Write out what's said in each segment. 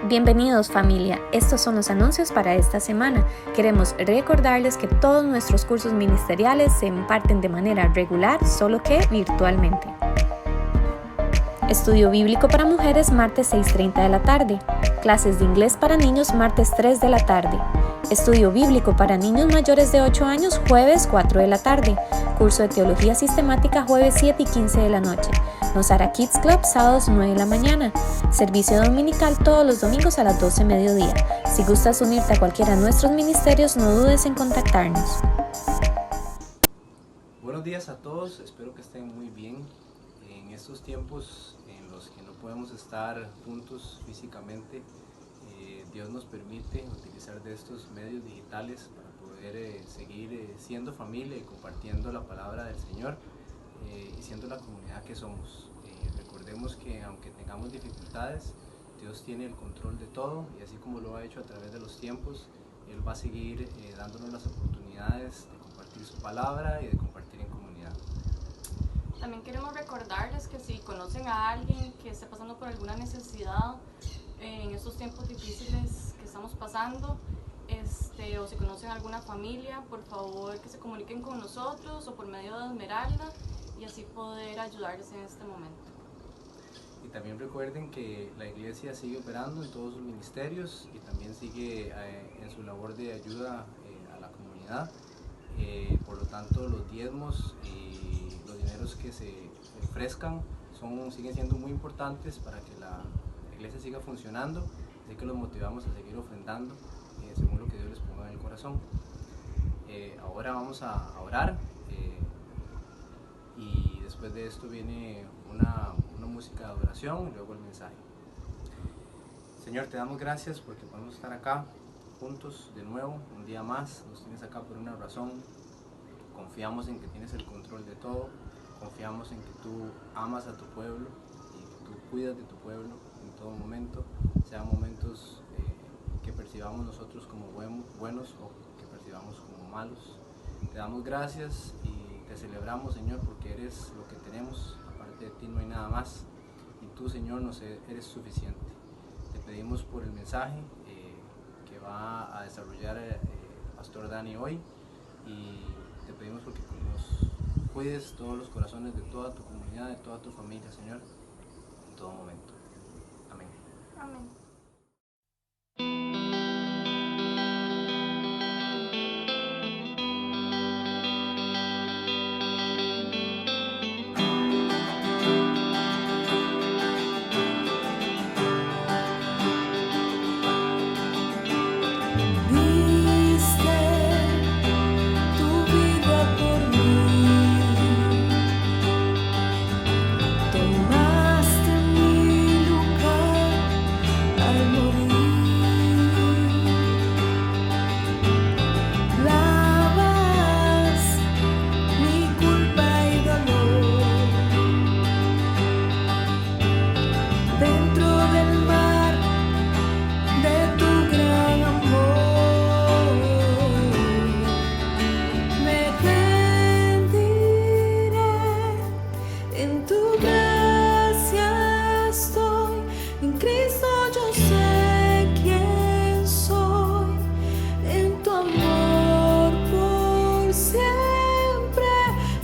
Bienvenidos familia, estos son los anuncios para esta semana. Queremos recordarles que todos nuestros cursos ministeriales se imparten de manera regular, solo que virtualmente. Estudio bíblico para mujeres martes 6:30 de la tarde. Clases de inglés para niños martes 3 de la tarde. Estudio bíblico para niños mayores de 8 años jueves 4 de la tarde. Curso de teología sistemática jueves 7 y 15 de la noche. Nosara Kids Club sábados 9 de la mañana. Servicio dominical todos los domingos a las 12 mediodía. Si gustas unirte a cualquiera de nuestros ministerios, no dudes en contactarnos. Buenos días a todos, espero que estén muy bien. En estos tiempos en los que no podemos estar juntos físicamente, Dios nos permite utilizar de estos medios digitales para poder seguir siendo familia y compartiendo la palabra del Señor y siendo la comunidad que somos. Recordemos que aunque tengamos dificultades, Dios tiene el control de todo y así como lo ha hecho a través de los tiempos, Él va a seguir dándonos las oportunidades de compartir su palabra y de compartir en comunidad. También queremos recordarles que si conocen a alguien que esté pasando por alguna necesidad en estos tiempos difíciles que estamos pasando, o si conocen a alguna familia, por favor que se comuniquen con nosotros o por medio de Esmeralda y así poder ayudarles en este momento. Y también recuerden que la iglesia sigue operando en todos sus ministerios y también sigue en su labor de ayuda a la comunidad. Por lo tanto, los diezmos y los dineros que se ofrezcan siguen siendo muy importantes para que la iglesia siga funcionando, así que los motivamos a seguir ofrendando según lo que Dios les ponga en el corazón. Ahora vamos a orar y después de esto viene una música de adoración y luego el mensaje. Señor, te damos gracias porque podemos estar acá juntos de nuevo, un día más. Nos tienes acá por una razón. Confiamos en que tienes el control de todo, confiamos en que tú amas a tu pueblo y que tú cuidas de tu pueblo en todo momento, sean momentos que percibamos nosotros como buenos o que percibamos como malos. Te damos gracias y te celebramos, Señor, porque eres lo que tenemos, aparte de ti no hay nada más y tú, Señor, eres suficiente. Te pedimos por el mensaje que va a desarrollar Pastor Dani hoy y te pedimos porque nos cuides todos los corazones de toda tu comunidad, de toda tu familia, Señor, en todo momento. Amén. Amén.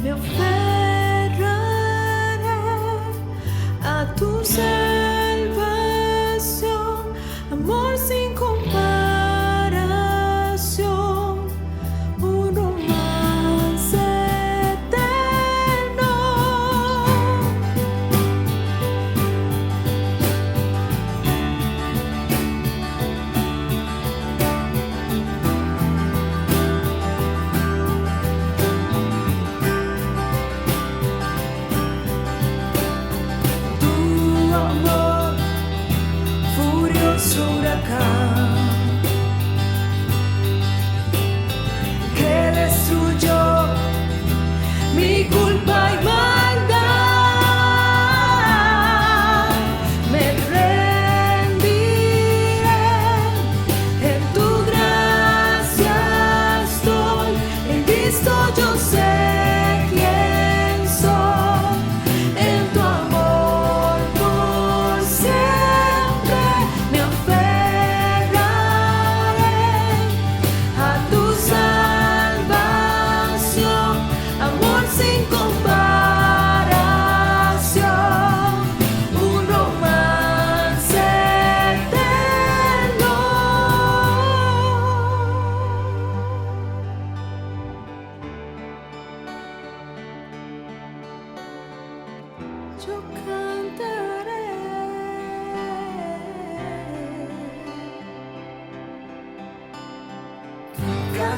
Me ofende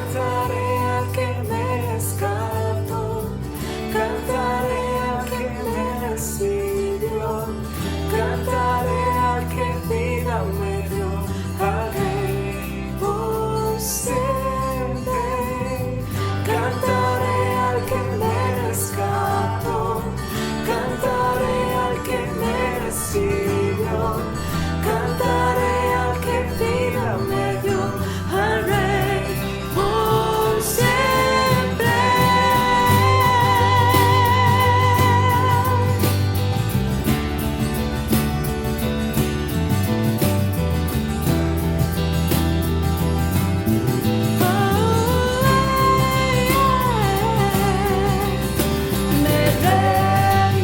cantaré al que me rescató, cantaré al que me recibió, cantaré al que vida me dio, al Rey por siempre. Cantaré al que me rescató, cantaré al que me recibió, cantaré al que vida me dio, al Rey por siempre. Me rendiré,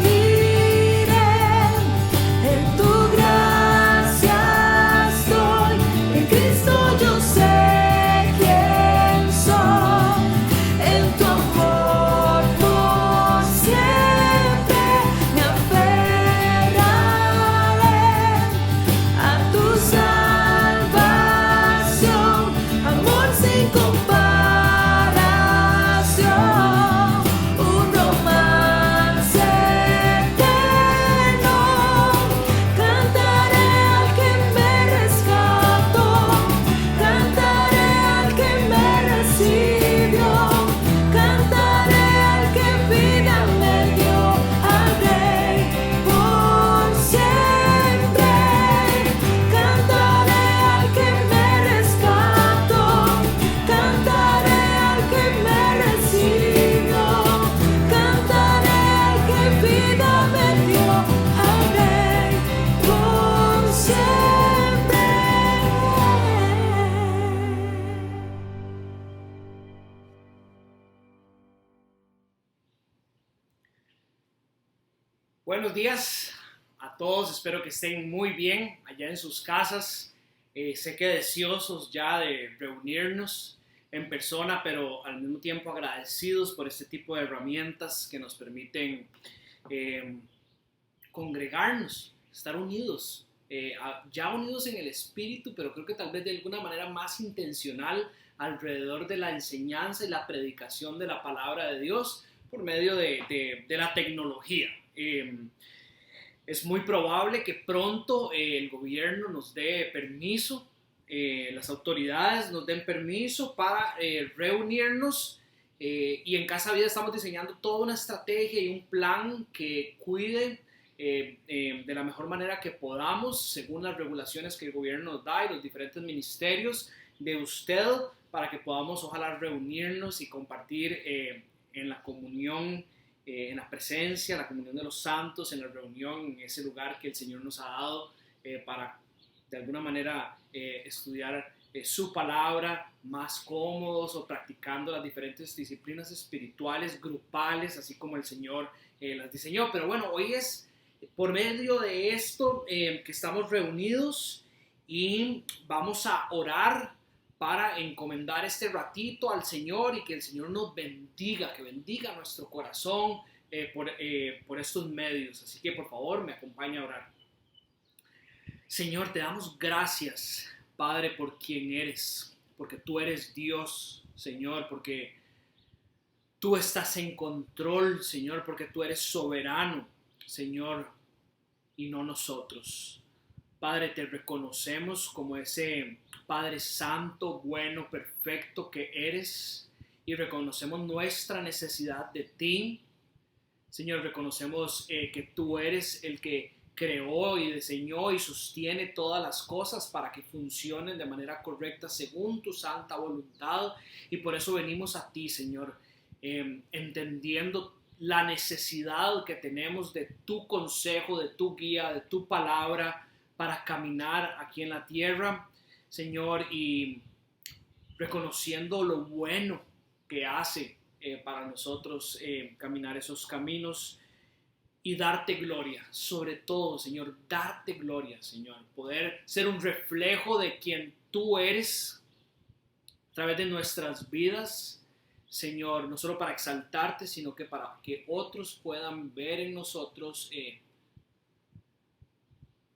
en tu gracia estoy, en Cristo yo sé quién soy, en tu amor por siempre me aferraré a tu salvación, amor sin comparación, un romance eterno. Cantaré al que me rescató, cantaré al que me recibió, cantaré al que vida me dio, al Rey por siempre. Cantaré al que me rescató, cantaré al que me recibió, cantaré al que vida me dio, al Rey por siempre. Buenos días a todos, espero que estén muy bien allá en sus casas. Sé que deseosos ya de reunirnos en persona, pero al mismo tiempo agradecidos por este tipo de herramientas que nos permiten congregarnos, estar unidos, ya unidos en el espíritu, pero creo que tal vez de alguna manera más intencional alrededor de la enseñanza y la predicación de la palabra de Dios por medio de la tecnología. Es muy probable que pronto el gobierno nos dé permiso, las autoridades nos den permiso para reunirnos, y en Casa Vida estamos diseñando toda una estrategia y un plan que cuide de la mejor manera que podamos, según las regulaciones que el gobierno nos da y los diferentes ministerios, de usted, para que podamos ojalá reunirnos y compartir en la comunión, en la presencia, la comunión de los santos, en la reunión, en ese lugar que el Señor nos ha dado para de alguna manera estudiar su palabra más cómodos o practicando las diferentes disciplinas espirituales, grupales, así como el Señor las diseñó. Pero bueno, hoy es por medio de esto que estamos reunidos y vamos a orar para encomendar este ratito al Señor y que el Señor nos bendiga, que bendiga nuestro corazón por estos medios. Así que por favor me acompaña a orar. Señor, te damos gracias, Padre, por quien eres, porque tú eres Dios, Señor, porque tú estás en control, Señor, porque tú eres soberano, Señor, y no nosotros. Padre, te reconocemos como ese Padre santo, bueno, perfecto que eres, y reconocemos nuestra necesidad de ti. Señor, reconocemos que tú eres el que creó y diseñó y sostiene todas las cosas para que funcionen de manera correcta según tu santa voluntad, y por eso venimos a ti, Señor, entendiendo la necesidad que tenemos de tu consejo, de tu guía, de tu palabra para caminar aquí en la tierra, Señor, y reconociendo lo bueno que hace para nosotros caminar esos caminos y darte gloria, sobre todo, Señor, darte gloria, Señor, poder ser un reflejo de quien tú eres a través de nuestras vidas, Señor, no solo para exaltarte, sino que para que otros puedan ver en nosotros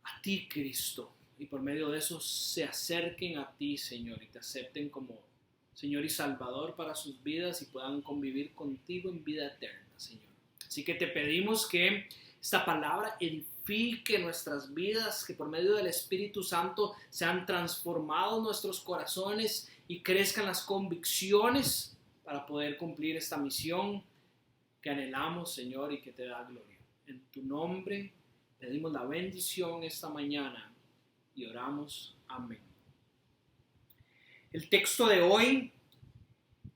a ti, Cristo, y por medio de eso se acerquen a ti, Señor, y te acepten como Señor, y Salvador para sus vidas y puedan convivir contigo en vida eterna, Señor. Así que te pedimos que esta palabra edifique nuestras vidas, que por medio del Espíritu Santo sean transformados nuestros corazones y crezcan las convicciones para poder cumplir esta misión que anhelamos, Señor, y que te da gloria. En tu nombre pedimos la bendición esta mañana y oramos. Amén. El texto de hoy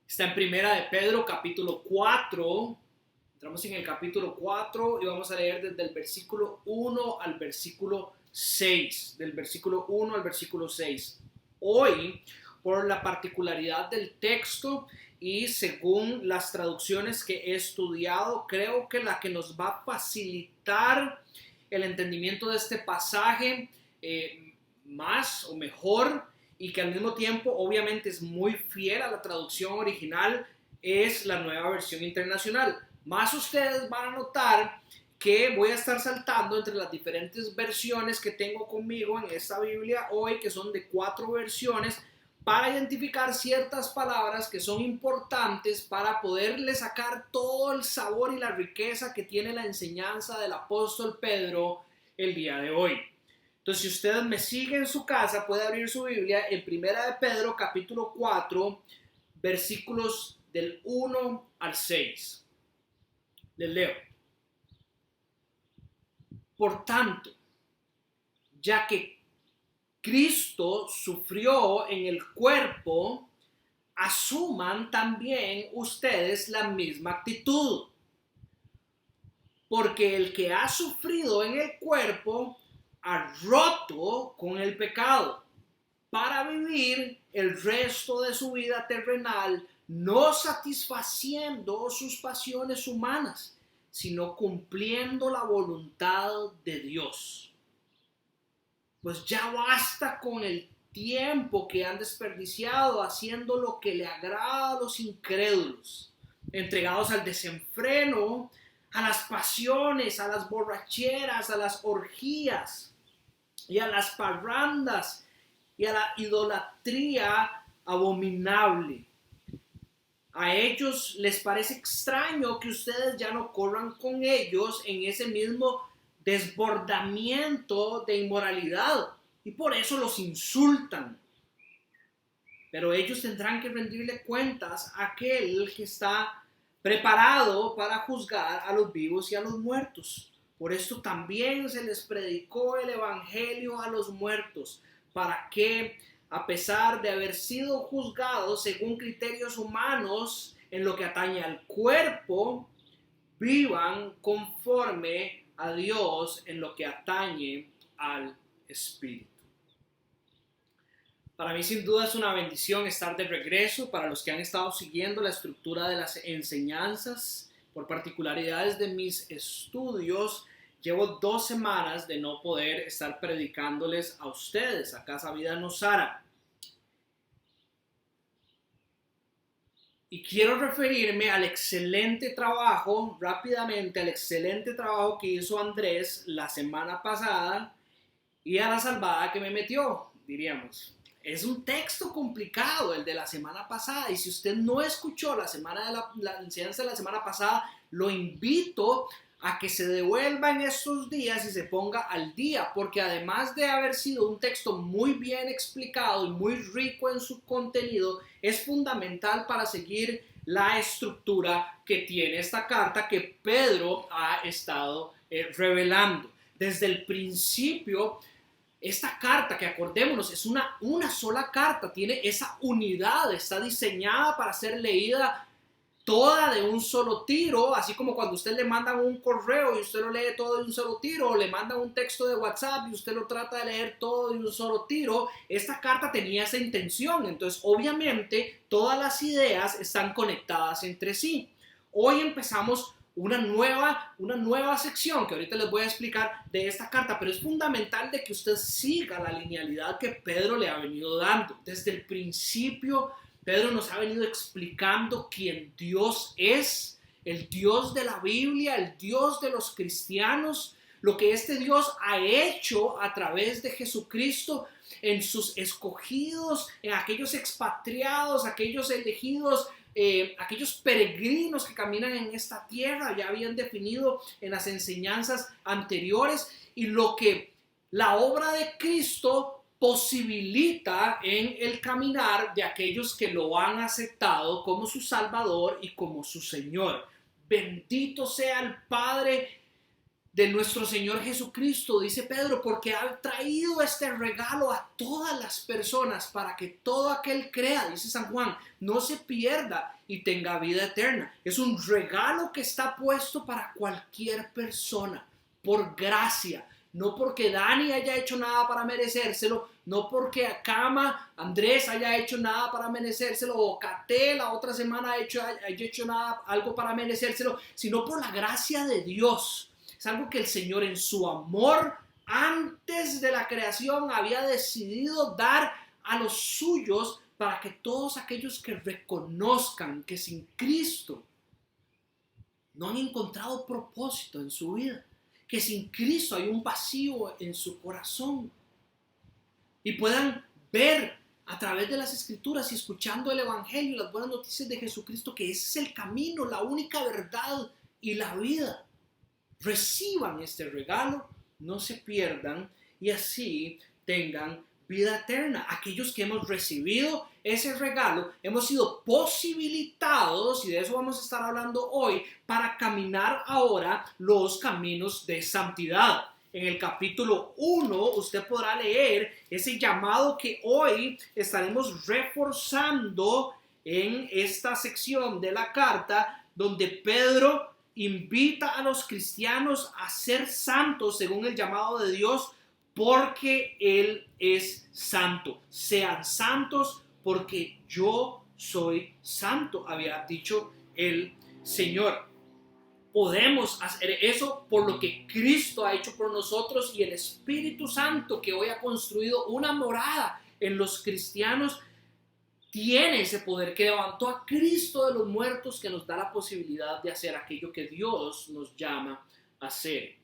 está en Primera de Pedro, capítulo 4. Entramos en el capítulo 4 y vamos a leer desde el versículo 1 al versículo 6. Del versículo 1 al versículo 6. Hoy, por la particularidad del texto y según las traducciones que he estudiado, creo que la que nos va a facilitar el entendimiento de este pasaje más o mejor, y que al mismo tiempo obviamente es muy fiel a la traducción original, es la Nueva Versión Internacional. Más ustedes van a notar que voy a estar saltando entre las diferentes versiones que tengo conmigo en esta Biblia hoy, que son de 4 versiones, para identificar ciertas palabras que son importantes para poderle sacar todo el sabor y la riqueza que tiene la enseñanza del apóstol Pedro el día de hoy. Entonces, si ustedes me siguen en su casa, puede abrir su Biblia en Primera de Pedro, capítulo 4, versículos del 1 al 6. Les leo. Por tanto, ya que Cristo sufrió en el cuerpo, asuman también ustedes la misma actitud. Porque el que ha sufrido en el cuerpo ha roto con el pecado para vivir el resto de su vida terrenal, no satisfaciendo sus pasiones humanas, sino cumpliendo la voluntad de Dios. Pues ya basta con el tiempo que han desperdiciado haciendo lo que le agrada a los incrédulos, entregados al desenfreno, a las pasiones, a las borracheras, a las orgías y a las parrandas y a la idolatría abominable. A ellos les parece extraño que ustedes ya no corran con ellos en ese mismo desbordamiento de inmoralidad y por eso los insultan. Pero ellos tendrán que rendirle cuentas a aquel que está preparado para juzgar a los vivos y a los muertos. Por esto también se les predicó el evangelio a los muertos, para que, a pesar de haber sido juzgados según criterios humanos en lo que atañe al cuerpo, vivan conforme a Dios en lo que atañe al espíritu. Para mí sin duda es una bendición estar de regreso. Para los que han estado siguiendo la estructura de las enseñanzas, por particularidades de mis estudios, llevo 2 semanas de no poder estar predicándoles a ustedes, a Casa Vida Nosara. Y quiero referirme al excelente trabajo, rápidamente, al excelente trabajo que hizo Andrés la semana pasada y a la salvada que me metió, diríamos. Es un texto complicado el de la semana pasada, y si usted no escuchó la enseñanza de la semana pasada, lo invito a que se devuelva en estos días y se ponga al día, porque además de haber sido un texto muy bien explicado y muy rico en su contenido, es fundamental para seguir la estructura que tiene esta carta que Pedro ha estado revelando. Desde el principio, esta carta, que acordémonos, es una sola carta, tiene esa unidad, está diseñada para ser leída toda de un solo tiro, así como cuando usted le mandan un correo y usted lo lee todo de un solo tiro, o le mandan un texto de WhatsApp y usted lo trata de leer todo de un solo tiro. Esta carta tenía esa intención, entonces obviamente todas las ideas están conectadas entre sí. Hoy empezamos una nueva sección que ahorita les voy a explicar de esta carta, pero es fundamental de que usted siga la linealidad que Pedro le ha venido dando. Desde el principio, Pedro nos ha venido explicando quién Dios es, el Dios de la Biblia, el Dios de los cristianos, lo que este Dios ha hecho a través de Jesucristo en sus escogidos, en aquellos expatriados, aquellos elegidos, aquellos peregrinos que caminan en esta tierra, ya habían definido en las enseñanzas anteriores, y lo que la obra de Cristo posibilita en el caminar de aquellos que lo han aceptado como su Salvador y como su Señor. Bendito sea el Padre de nuestro Señor Jesucristo, dice Pedro, porque ha traído este regalo a todas las personas para que todo aquel crea, dice San Juan, no se pierda y tenga vida eterna. Es un regalo que está puesto para cualquier persona, por gracia, no porque Dani haya hecho nada para merecérselo, no porque Akama, Andrés haya hecho nada para merecérselo, o Kate la otra semana haya hecho algo para merecérselo, sino por la gracia de Dios. Es algo que el Señor en su amor antes de la creación había decidido dar a los suyos para que todos aquellos que reconozcan que sin Cristo no han encontrado propósito en su vida, que sin Cristo hay un vacío en su corazón y puedan ver a través de las Escrituras y escuchando el Evangelio, las buenas noticias de Jesucristo, que ese es el camino, la única verdad y la vida. Reciban este regalo, no se pierdan y así tengan vida eterna. Aquellos que hemos recibido ese regalo, hemos sido posibilitados, y de eso vamos a estar hablando hoy, para caminar ahora los caminos de santidad. En el capítulo 1 usted podrá leer ese llamado que hoy estaremos reforzando en esta sección de la carta, donde Pedro invita a los cristianos a ser santos según el llamado de Dios, porque Él es santo. Sean santos porque yo soy santo, había dicho el Señor. Podemos hacer eso por lo que Cristo ha hecho por nosotros, y el Espíritu Santo, que hoy ha construido una morada en los cristianos, tiene ese poder, que levantó a Cristo de los muertos, que nos da la posibilidad de hacer aquello que Dios nos llama a hacer.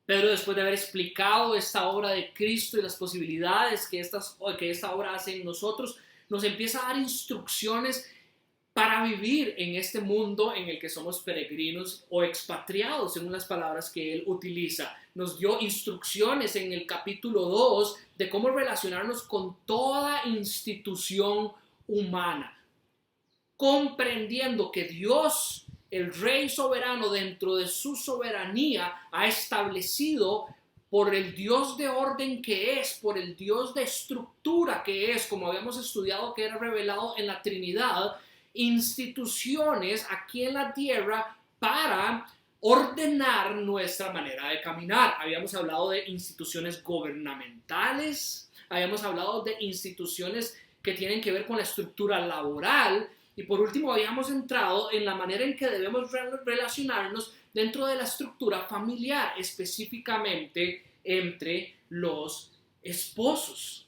Pedro, después de haber explicado esta obra de Cristo y las posibilidades que esta obra hace en nosotros, nos empieza a dar instrucciones para vivir en este mundo en el que somos peregrinos o expatriados, según las palabras que él utiliza. Nos dio instrucciones en el capítulo 2 de cómo relacionarnos con toda institución humana, comprendiendo que Dios, el Rey soberano, dentro de su soberanía, ha establecido, por el Dios de orden que es, por el Dios de estructura que es, como habíamos estudiado que era revelado en la Trinidad, instituciones aquí en la tierra para ordenar nuestra manera de caminar. Habíamos hablado de instituciones gubernamentales, habíamos hablado de instituciones que tienen que ver con la estructura laboral, y por último habíamos entrado en la manera en que debemos relacionarnos dentro de la estructura familiar, específicamente entre los esposos.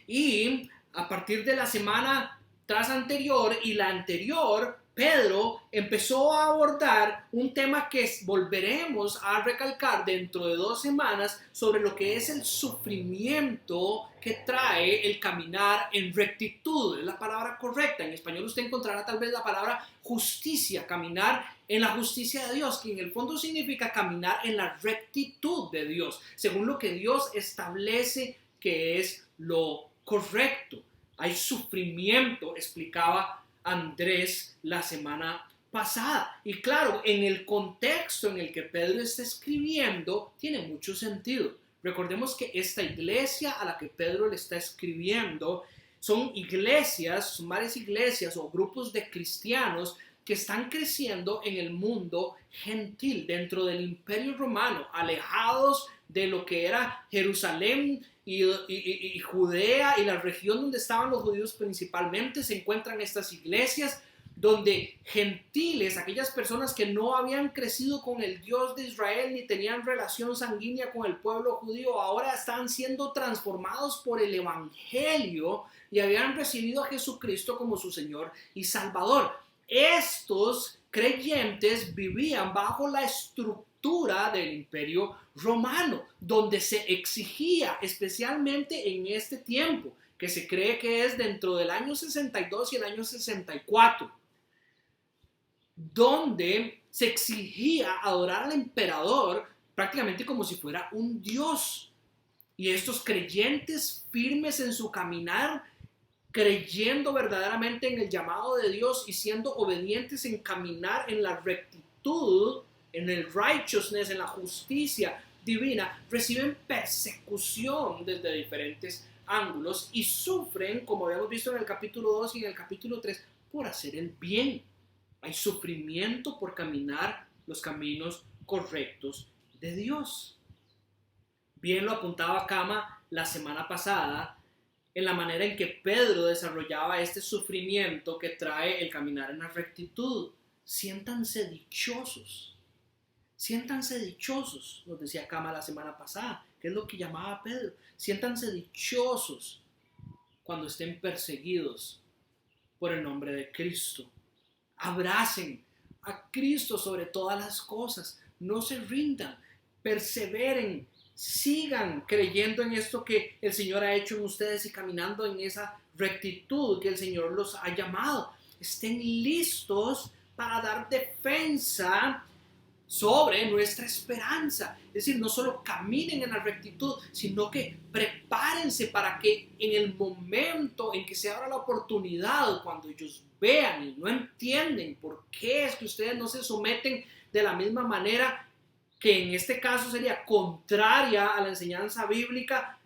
Y a partir de la semana anterior y la anterior, Pedro empezó a abordar un tema que volveremos a recalcar dentro de 2 semanas, sobre lo que es el sufrimiento que trae el caminar en rectitud. Es la palabra correcta. En español usted encontrará tal vez la palabra justicia, caminar en la justicia de Dios, que en el fondo significa caminar en la rectitud de Dios, según lo que Dios establece que es lo correcto. Hay sufrimiento, explicaba Andrés la semana pasada. Y claro, en el contexto en el que Pedro está escribiendo, tiene mucho sentido. Recordemos que esta iglesia a la que Pedro le está escribiendo son varias iglesias o grupos de cristianos que están creciendo en el mundo gentil, dentro del Imperio Romano, alejados de lo que era Jerusalén y Judea y la región donde estaban los judíos principalmente. Se encuentran estas iglesias donde gentiles, aquellas personas que no habían crecido con el Dios de Israel ni tenían relación sanguínea con el pueblo judío, ahora están siendo transformados por el Evangelio y habían recibido a Jesucristo como su Señor y Salvador. Estos creyentes vivían bajo la estructura cultura del Imperio Romano, donde se exigía, especialmente en este tiempo, que se cree que es dentro del año 62 y el año 64, donde se exigía adorar al emperador prácticamente como si fuera un dios. Y estos creyentes firmes en su caminar, creyendo verdaderamente en el llamado de Dios y siendo obedientes en caminar en la rectitud, en el righteousness, en la justicia divina, reciben persecución desde diferentes ángulos y sufren, como habíamos visto en el capítulo 2 y en el capítulo 3, por hacer el bien. Hay sufrimiento por caminar los caminos correctos de Dios. Bien lo apuntaba Kama la semana pasada en la manera en que Pedro desarrollaba este sufrimiento que trae el caminar en la rectitud. Siéntanse dichosos, nos decía Kama la semana pasada, que es lo que llamaba Pedro. Siéntanse dichosos cuando estén perseguidos por el nombre de Cristo. Abracen a Cristo sobre todas las cosas, no se rindan, perseveren, sigan creyendo en esto que el Señor ha hecho en ustedes y caminando en esa rectitud que el Señor los ha llamado. Estén listos para dar defensa sobre nuestra esperanza. Es decir, no solo caminen en la rectitud, sino que prepárense para que en el momento en que se abra la oportunidad, cuando ellos vean y no entienden por qué es que ustedes no se someten de la misma manera que en este caso sería contraria a la enseñanza bíblica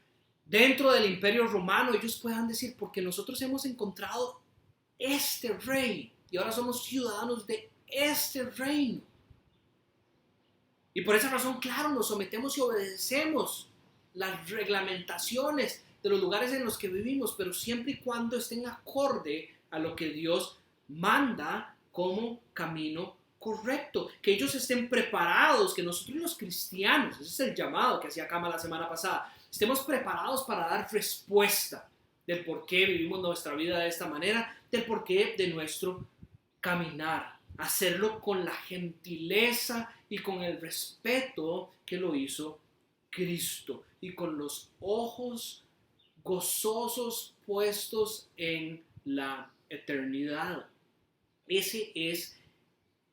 dentro del Imperio Romano, ellos puedan decir, porque nosotros hemos encontrado este rey y ahora somos ciudadanos de este reino. Y por esa razón, claro, nos sometemos y obedecemos las reglamentaciones de los lugares en los que vivimos, pero siempre y cuando estén acorde a lo que Dios manda como camino correcto, que ellos estén preparados, que nosotros los cristianos, ese es el llamado que hacía Kama la semana pasada, estemos preparados para dar respuesta del por qué vivimos nuestra vida de esta manera, del por qué de nuestro caminar, hacerlo con la gentileza y con el respeto que lo hizo Cristo y con los ojos gozosos puestos en la eternidad. Ese es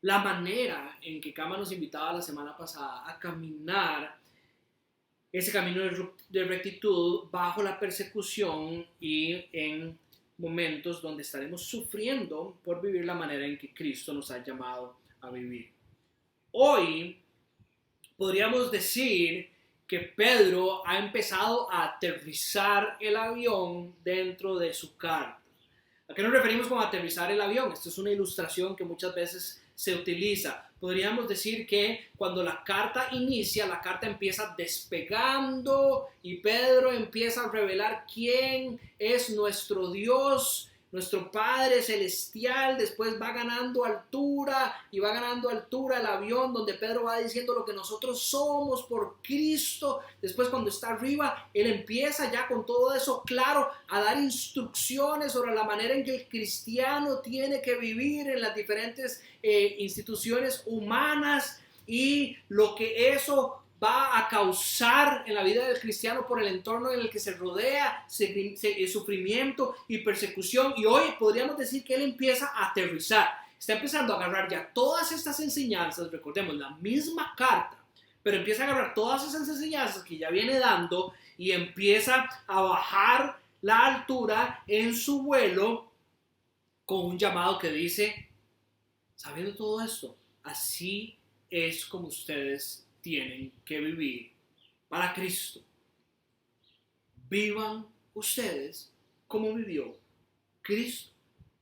la manera en que Kama nos invitaba la semana pasada a caminar ese camino de rectitud bajo la persecución y en momentos donde estaremos sufriendo por vivir la manera en que Cristo nos ha llamado a vivir. Hoy podríamos decir que Pedro ha empezado a aterrizar el avión dentro de su carta. ¿A qué nos referimos con aterrizar el avión? Esto es una ilustración que muchas veces se utiliza. Podríamos decir que cuando la carta inicia, la carta empieza despegando y Pedro empieza a revelar quién es nuestro Dios, nuestro Padre Celestial. Después va ganando altura y va ganando altura el avión, donde Pedro va diciendo lo que nosotros somos por Cristo. Después, cuando está arriba, él empieza ya con todo eso claro a dar instrucciones sobre la manera en que el cristiano tiene que vivir en las diferentes instituciones humanas y lo que eso va a causar en la vida del cristiano por el entorno en el que se rodea, sufrimiento y persecución. Y hoy podríamos decir que él empieza a aterrizar, está empezando a agarrar ya todas estas enseñanzas, recordemos la misma carta, pero empieza a agarrar todas esas enseñanzas que ya viene dando y empieza a bajar la altura en su vuelo con un llamado que dice, sabiendo todo esto, así es como ustedes tienen que vivir para Cristo. Vivan ustedes como vivió Cristo.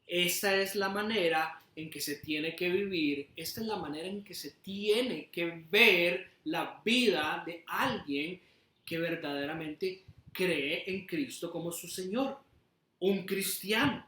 Esta es la manera en que se tiene que vivir. Esta es la manera en que se tiene que ver la vida de alguien que verdaderamente cree en Cristo como su Señor. Un cristiano.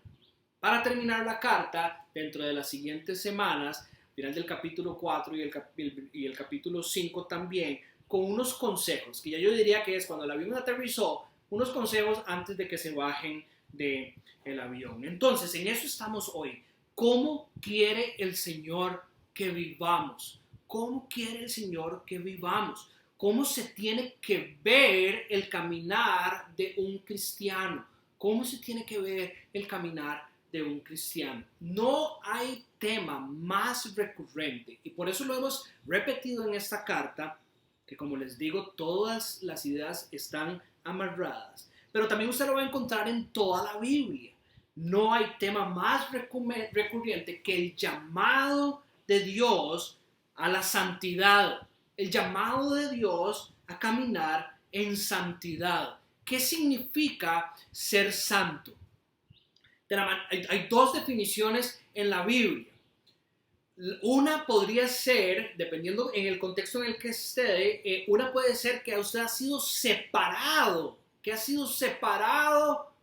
Para terminar la carta, dentro de las siguientes semanas, final del capítulo 4 y el capítulo 5 también, con unos consejos, que ya yo diría que es cuando el avión aterrizó, unos consejos antes de que se bajen del avión. Entonces, en eso estamos hoy. ¿Cómo quiere el Señor que vivamos? ¿Cómo quiere el Señor que vivamos? ¿Cómo se tiene que ver el caminar de un cristiano? ¿Cómo se tiene que ver el caminar de un cristiano? No hay tema más recurrente, y por eso lo hemos repetido en esta carta, que como les digo, todas las ideas están amarradas, pero también usted lo va a encontrar en toda la Biblia. No hay tema más recurrente que el llamado de Dios a la santidad, el llamado de Dios a caminar en santidad. ¿Qué significa ser santo? Hay dos definiciones en la Biblia. Una podría ser, dependiendo en el contexto en el que esté, una puede ser que usted ha sido separado,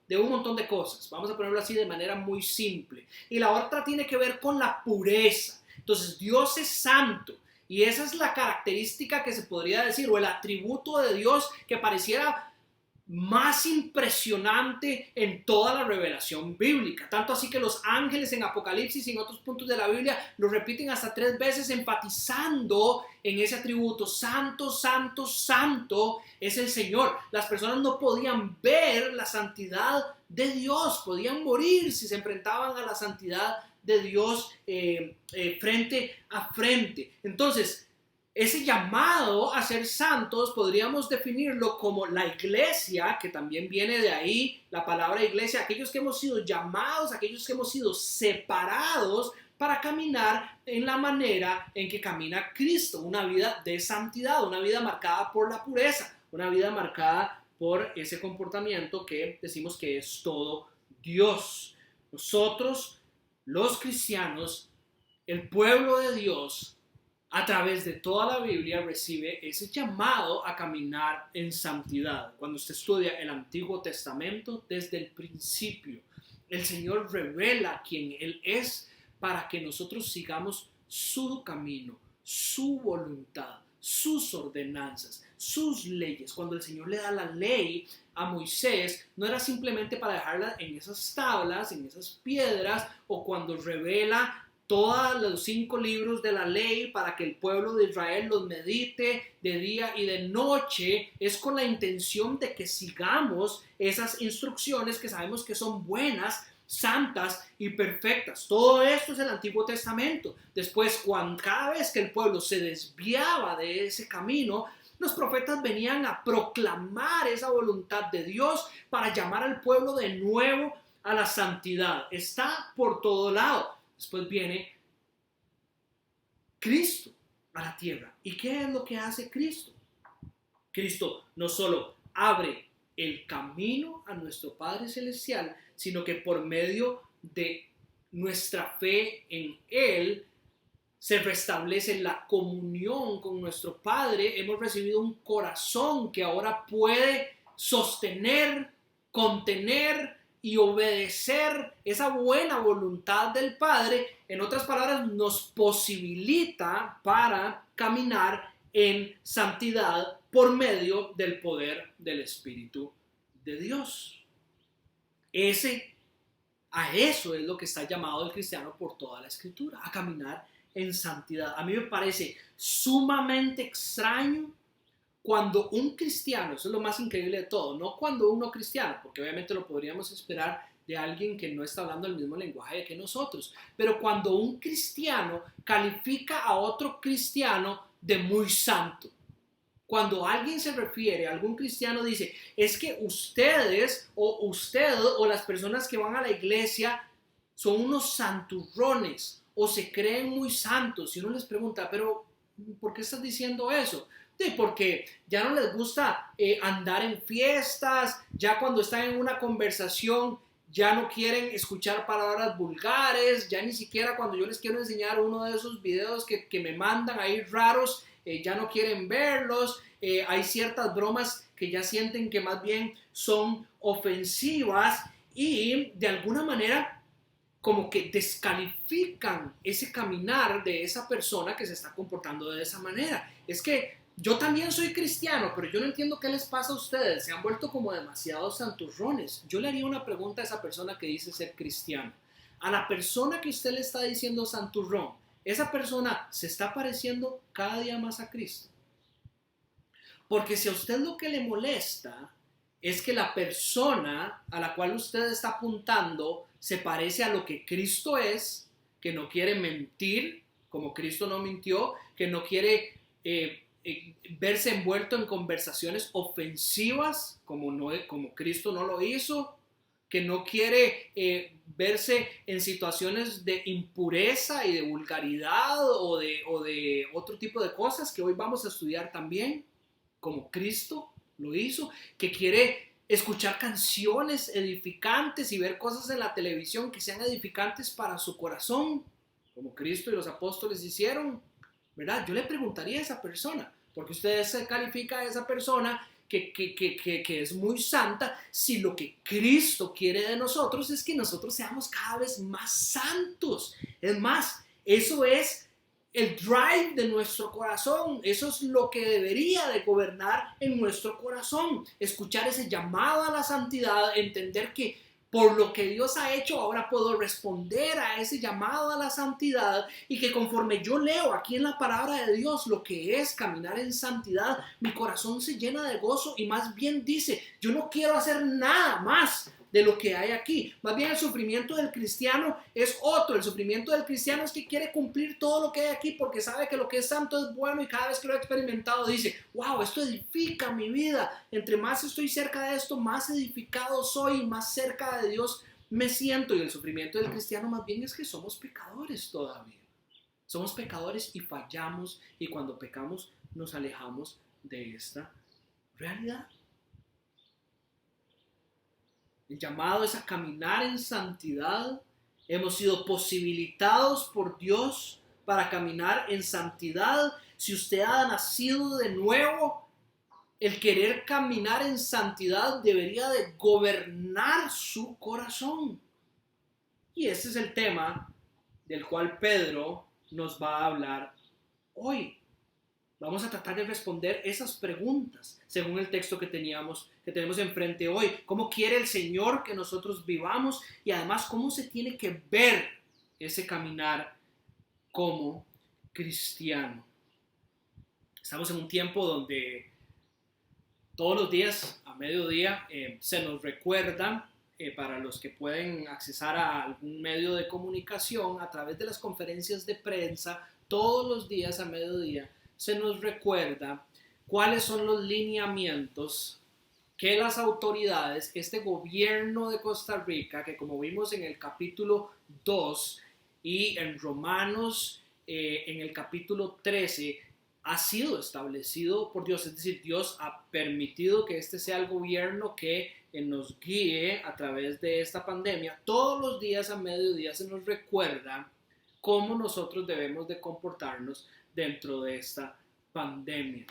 de un montón de cosas. Vamos a ponerlo así de manera muy simple. Y la otra tiene que ver con la pureza. Entonces, Dios es santo. Y esa es la característica que se podría decir, o el atributo de Dios que pareciera más impresionante en toda la revelación bíblica. Tanto así que los ángeles en Apocalipsis y en otros puntos de la Biblia lo repiten hasta 3 veces, enfatizando en ese atributo. Santo, santo, santo es el Señor. Las personas no podían ver la santidad de Dios, podían morir si se enfrentaban a la santidad de Dios frente a frente. Entonces, ese llamado a ser santos podríamos definirlo como la iglesia, que también viene de ahí la palabra iglesia, aquellos que hemos sido llamados, aquellos que hemos sido separados para caminar en la manera en que camina Cristo, una vida de santidad, una vida marcada por la pureza, una vida marcada por ese comportamiento que decimos que es todo Dios. Nosotros, los cristianos, el pueblo de Dios, a través de toda la Biblia recibe ese llamado a caminar en santidad. Cuando usted estudia el Antiguo Testamento, desde el principio, el Señor revela quién Él es para que nosotros sigamos su camino, su voluntad, sus ordenanzas, sus leyes. Cuando el Señor le da la ley a Moisés, no era simplemente para dejarla en esas tablas, en esas piedras, o cuando revela todos los 5 libros de la ley para que el pueblo de Israel los medite de día y de noche, es con la intención de que sigamos esas instrucciones que sabemos que son buenas, santas y perfectas. Todo esto es el Antiguo Testamento. Después, cada vez que el pueblo se desviaba de ese camino, los profetas venían a proclamar esa voluntad de Dios para llamar al pueblo de nuevo a la santidad. Está por todo lado. Después viene Cristo a la tierra. ¿Y qué es lo que hace Cristo? Cristo no solo abre el camino a nuestro Padre Celestial, sino que por medio de nuestra fe en Él se restablece la comunión con nuestro Padre. Hemos recibido un corazón que ahora puede sostener, contener y obedecer esa buena voluntad del Padre. En otras palabras, nos posibilita para caminar en santidad por medio del poder del Espíritu de Dios. A eso es lo que está llamado el cristiano por toda la Escritura, a caminar en santidad. A mí me parece sumamente extraño cuando un cristiano, eso es lo más increíble de todo, no cuando un no cristiano, porque obviamente lo podríamos esperar de alguien que no está hablando el mismo lenguaje que nosotros, pero cuando un cristiano califica a otro cristiano de muy santo. Cuando alguien se refiere, algún cristiano dice, es que ustedes o usted o las personas que van a la iglesia son unos santurrones o se creen muy santos. Y uno les pregunta, pero ¿por qué estás diciendo eso? Sí, porque ya no les gusta andar en fiestas, ya cuando están en una conversación ya no quieren escuchar palabras vulgares, ya ni siquiera cuando yo les quiero enseñar uno de esos videos que me mandan ahí raros, ya no quieren verlos. Hay ciertas bromas que ya sienten que más bien son ofensivas y de alguna manera como que descalifican ese caminar de esa persona que se está comportando de esa manera. Es que yo también soy cristiano, pero yo no entiendo qué les pasa a ustedes. Se han vuelto como demasiados santurrones. Yo le haría una pregunta a esa persona que dice ser cristiano. A la persona que usted le está diciendo santurrón, esa persona se está pareciendo cada día más a Cristo. Porque si a usted lo que le molesta es que la persona a la cual usted está apuntando se parece a lo que Cristo es, que no quiere mentir como Cristo no mintió, que no quiere verse envuelto en conversaciones ofensivas como Cristo no lo hizo, que no quiere verse en situaciones de impureza y de vulgaridad o de otro tipo de cosas que hoy vamos a estudiar también, como Cristo lo hizo, que quiere escuchar canciones edificantes y ver cosas en la televisión que sean edificantes para su corazón, como Cristo y los apóstoles hicieron, ¿verdad? Yo le preguntaría a esa persona, porque usted se califica a esa persona que es muy santa, si lo que Cristo quiere de nosotros es que nosotros seamos cada vez más santos. Es más, eso es el drive de nuestro corazón, eso es lo que debería de gobernar en nuestro corazón, escuchar ese llamado a la santidad, entender que por lo que Dios ha hecho ahora puedo responder a ese llamado a la santidad, y que conforme yo leo aquí en la palabra de Dios lo que es caminar en santidad, mi corazón se llena de gozo y más bien dice, yo no quiero hacer nada más de lo que hay aquí. Más bien el sufrimiento del cristiano es otro. El sufrimiento del cristiano es que quiere cumplir todo lo que hay aquí porque sabe que lo que es santo es bueno, y cada vez que lo he experimentado dice, wow, esto edifica mi vida. Entre más estoy cerca de esto, más edificado soy y más cerca de Dios me siento. Y el sufrimiento del cristiano más bien es que somos pecadores todavía. Somos pecadores y fallamos, y cuando pecamos nos alejamos de esta realidad. El llamado es a caminar en santidad. Hemos sido posibilitados por Dios para caminar en santidad. Si usted ha nacido de nuevo, el querer caminar en santidad debería de gobernar su corazón. Y ese es el tema del cual Pedro nos va a hablar hoy. Vamos a tratar de responder esas preguntas según el texto que tenemos enfrente hoy. ¿Cómo quiere el Señor que nosotros vivamos? Y además, ¿cómo se tiene que ver ese caminar como cristiano? Estamos en un tiempo donde todos los días a mediodía se nos recuerda, para los que pueden accesar a algún medio de comunicación a través de las conferencias de prensa, todos los días a mediodía se nos recuerda cuáles son los lineamientos que las autoridades, este gobierno de Costa Rica, que como vimos en el capítulo 2 y en Romanos en el capítulo 13, ha sido establecido por Dios. Es decir, Dios ha permitido que este sea el gobierno que nos guíe a través de esta pandemia. Todos los días a mediodía se nos recuerda cómo nosotros debemos de comportarnos dentro de esta pandemia.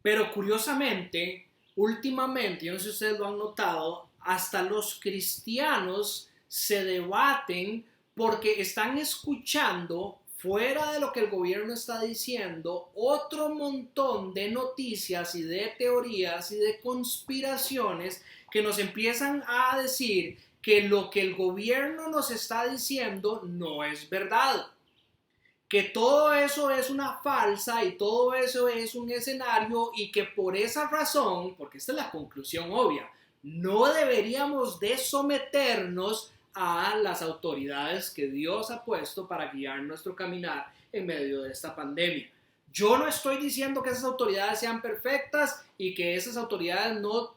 Pero curiosamente, últimamente, yo no sé si ustedes lo han notado, hasta los cristianos se debaten porque están escuchando, fuera de lo que el gobierno está diciendo, otro montón de noticias y de teorías y de conspiraciones que nos empiezan a decir que lo que el gobierno nos está diciendo no es verdad. Que todo eso es una farsa y todo eso es un escenario, y que por esa razón, porque esta es la conclusión obvia, no deberíamos de someternos a las autoridades que Dios ha puesto para guiar nuestro caminar en medio de esta pandemia. Yo no estoy diciendo que esas autoridades sean perfectas y que esas autoridades no,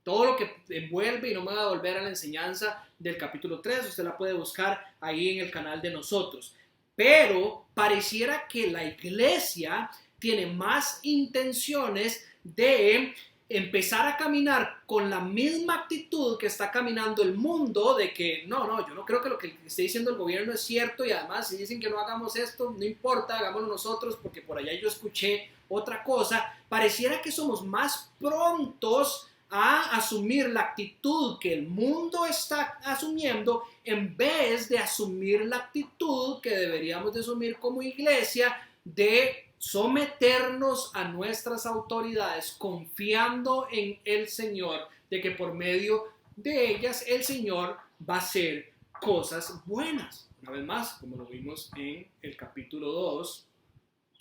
todo lo que envuelve, y no me voy a volver a la enseñanza del capítulo 3, usted la puede buscar ahí en el canal de nosotros. Pero pareciera que la iglesia tiene más intenciones de empezar a caminar con la misma actitud que está caminando el mundo, de que no, yo no creo que lo que esté diciendo el gobierno es cierto, y además si dicen que no hagamos esto, no importa, hagámoslo nosotros porque por allá yo escuché otra cosa. Pareciera que somos más prontos a asumir la actitud que el mundo está asumiendo en vez de asumir la actitud que deberíamos de asumir como iglesia, de someternos a nuestras autoridades confiando en el Señor, de que por medio de ellas el Señor va a hacer cosas buenas. Una vez más, como lo vimos en el capítulo 2,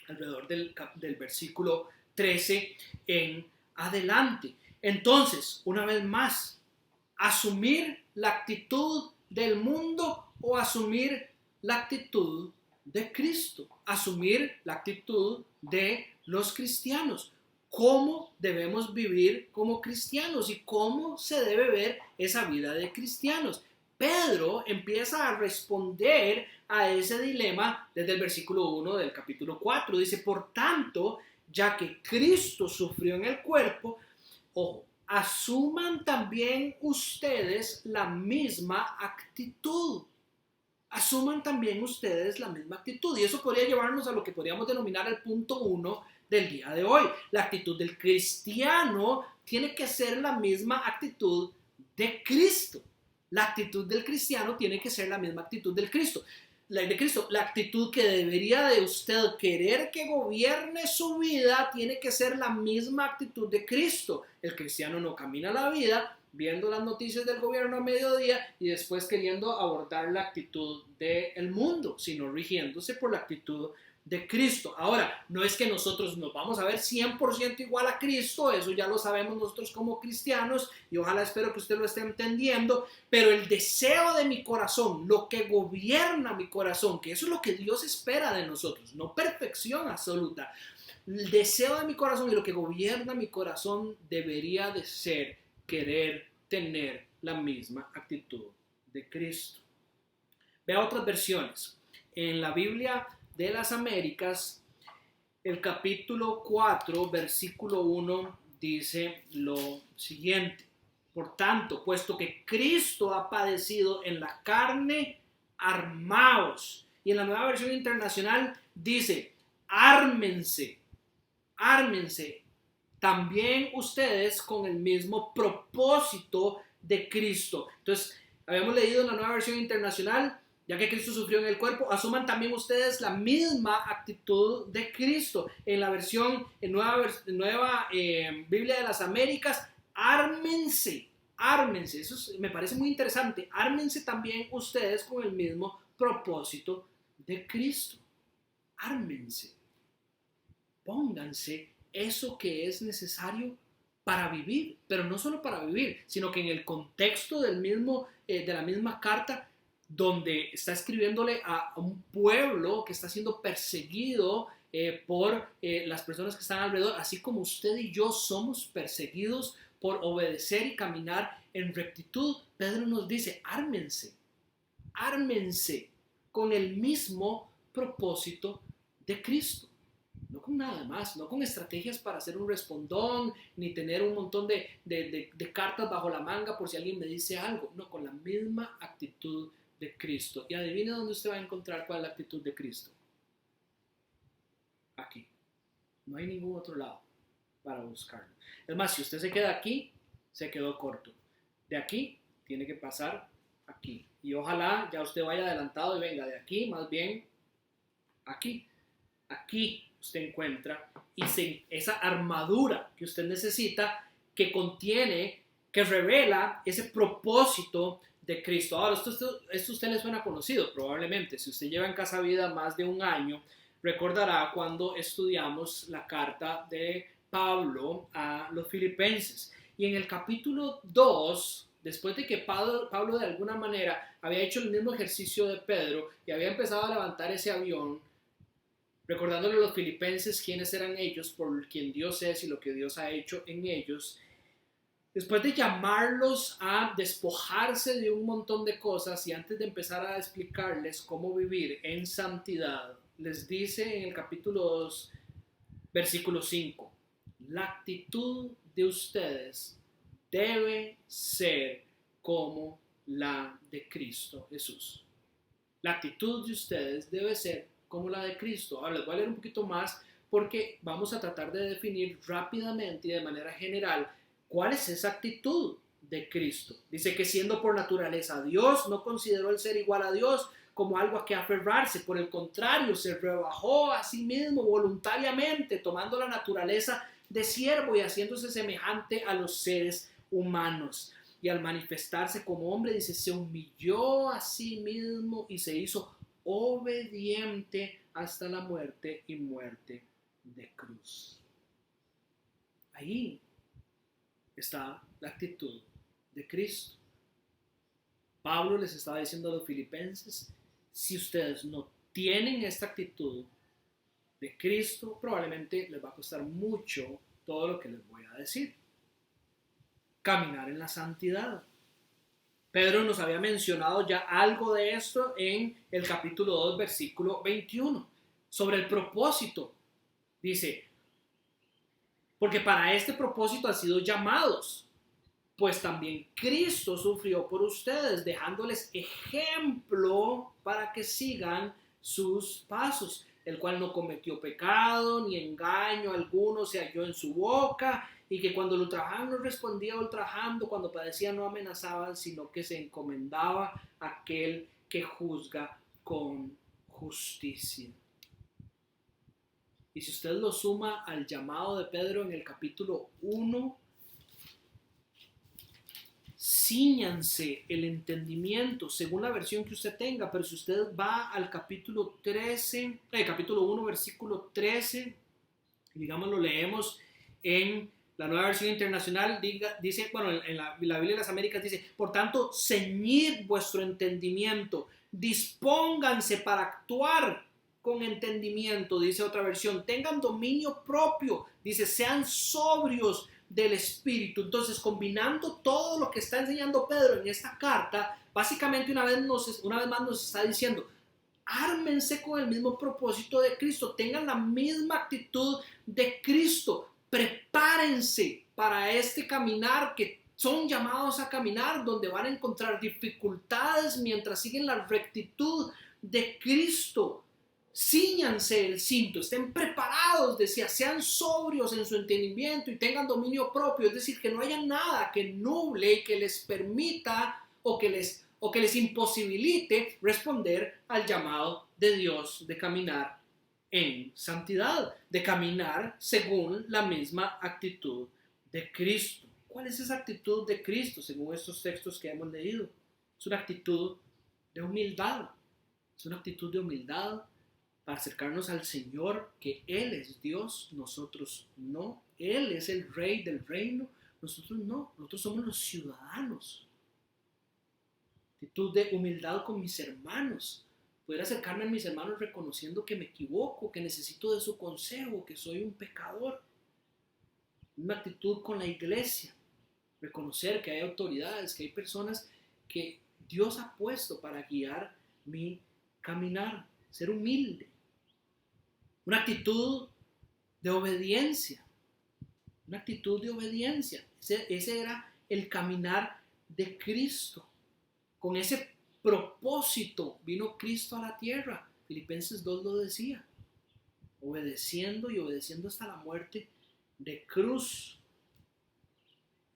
alrededor del versículo 13 en adelante. Entonces, una vez más, asumir la actitud del mundo o asumir la actitud de Cristo, asumir la actitud de los cristianos. ¿Cómo debemos vivir como cristianos y cómo se debe ver esa vida de cristianos? Pedro empieza a responder a ese dilema desde el versículo 1 del capítulo 4. Dice, por tanto, ya que Cristo sufrió en el cuerpo, ojo, asuman también ustedes la misma actitud. Asuman también ustedes la misma actitud. Y eso podría llevarnos a lo que podríamos denominar el punto 1 del día de hoy. La actitud del cristiano tiene que ser la misma actitud de Cristo. La actitud del cristiano tiene que ser la misma actitud del Cristo. La actitud que debería de usted querer que gobierne su vida tiene que ser la misma actitud de Cristo. El cristiano no camina la vida viendo las noticias del gobierno a mediodía y después queriendo abordar la actitud del mundo, sino rigiéndose por la actitud de Cristo. Ahora, no es que nosotros nos vamos a ver 100% igual a Cristo, eso ya lo sabemos nosotros como cristianos y ojalá espero que usted lo esté entendiendo, pero el deseo de mi corazón, lo que gobierna mi corazón, que eso es lo que Dios espera de nosotros, no perfección absoluta. El deseo de mi corazón y lo que gobierna mi corazón debería de ser querer tener la misma actitud de Cristo. Vea otras versiones. En la Biblia de las Américas, el capítulo 4, versículo 1 dice lo siguiente: por tanto, puesto que Cristo ha padecido en la carne, armaos. Y en la Nueva Versión Internacional dice, ármense también ustedes con el mismo propósito de Cristo. Entonces, habíamos leído en la Nueva Versión Internacional, ya que Cristo sufrió en el cuerpo, asuman también ustedes la misma actitud de Cristo. En la versión nueva Biblia de las Américas, ármense. Eso me parece muy interesante. Ármense también ustedes con el mismo propósito de Cristo. Ármense. Pónganse eso que es necesario para vivir, pero no solo para vivir, sino que en el contexto de la misma carta, donde está escribiéndole a un pueblo que está siendo perseguido por las personas que están alrededor, así como usted y yo somos perseguidos por obedecer y caminar en rectitud. Pedro nos dice, ármense con el mismo propósito de Cristo. No con nada más, no con estrategias para hacer un respondón, ni tener un montón de cartas bajo la manga por si alguien me dice algo. No, con la misma actitud de Cristo. Y adivine dónde usted va a encontrar cuál es la actitud de Cristo. Aquí. No hay ningún otro lado para buscarlo. Es más, si usted se queda aquí, se quedó corto. De aquí, tiene que pasar aquí. Y ojalá ya usted vaya adelantado y venga de aquí, más bien aquí. Aquí usted encuentra esa armadura que usted necesita, que contiene, que revela ese propósito de Cristo. Ahora, esto a usted le suena conocido, probablemente. Si usted lleva en Casa Vida más de un año, recordará cuando estudiamos la carta de Pablo a los filipenses. Y en el capítulo 2, después de que Pablo de alguna manera había hecho el mismo ejercicio de Pedro y había empezado a levantar ese avión, recordándole a los filipenses quiénes eran ellos, por quien Dios es y lo que Dios ha hecho en ellos, después de llamarlos a despojarse de un montón de cosas y antes de empezar a explicarles cómo vivir en santidad, les dice en el capítulo 2, versículo 5, la actitud de ustedes debe ser como la de Cristo Jesús. La actitud de ustedes debe ser como la de Cristo. Ahora les voy a leer un poquito más porque vamos a tratar de definir rápidamente y de manera general cuál es esa actitud de Cristo. Dice que siendo por naturaleza Dios, no consideró el ser igual a Dios como algo a que aferrarse. Por el contrario, se rebajó a sí mismo voluntariamente, tomando la naturaleza de siervo y haciéndose semejante a los seres humanos. y al manifestarse como hombre, dice, se humilló a sí mismo y se hizo obediente hasta la muerte y muerte de cruz. Ahí está la actitud de Cristo. Pablo les estaba diciendo a los filipenses, si ustedes no tienen esta actitud de Cristo, probablemente les va a costar mucho todo lo que les voy a decir. Caminar en la santidad. Pedro nos había mencionado ya algo de esto en el capítulo 2, versículo 21, sobre el propósito. Dice, porque para este propósito han sido llamados, pues también Cristo sufrió por ustedes, dejándoles ejemplo para que sigan sus pasos, el cual no cometió pecado, ni engaño alguno se halló en su boca, y que cuando lo ultrajaban no respondía ultrajando, cuando padecía no amenazaba, sino que se encomendaba a aquel que juzga con justicia. Y si usted lo suma al llamado de Pedro en el capítulo 1, cíñanse el entendimiento según la versión que usted tenga, pero si usted va al capítulo 1, versículo 13, digamos lo leemos en la Nueva Versión Internacional, dice, bueno, en la Biblia de las Américas dice, por tanto, ceñid vuestro entendimiento, dispónganse para actuar con entendimiento, dice otra versión, tengan dominio propio, dice, sean sobrios del Espíritu. Entonces, combinando todo lo que está enseñando Pedro en esta carta, básicamente una vez más nos está diciendo, ármense con el mismo propósito de Cristo, tengan la misma actitud de Cristo, prepárense para este caminar que son llamados a caminar, donde van a encontrar dificultades mientras siguen la rectitud de Cristo. Cíñanse el cinto, estén preparados, decía, sean sobrios en su entendimiento y tengan dominio propio, es decir, que no haya nada que nuble y que les permita o que les imposibilite responder al llamado de Dios de caminar en santidad, de caminar según la misma actitud de Cristo. ¿Cuál es esa actitud de Cristo según estos textos que hemos leído? Es una actitud de humildad, es una actitud de humildad para acercarnos al Señor, que Él es Dios, nosotros no. Él es el Rey del reino, nosotros no. Nosotros somos los ciudadanos. Actitud de humildad con mis hermanos. Poder acercarme a mis hermanos reconociendo que me equivoco, que necesito de su consejo, que soy un pecador. Una actitud con la iglesia. Reconocer que hay autoridades, que hay personas que Dios ha puesto para guiar mi caminar. Ser humilde. Una actitud de obediencia. Una actitud de obediencia. Ese era el caminar de Cristo. Con ese propósito vino Cristo a la tierra. Filipenses 2 lo decía. Obedeciendo y obedeciendo hasta la muerte de cruz.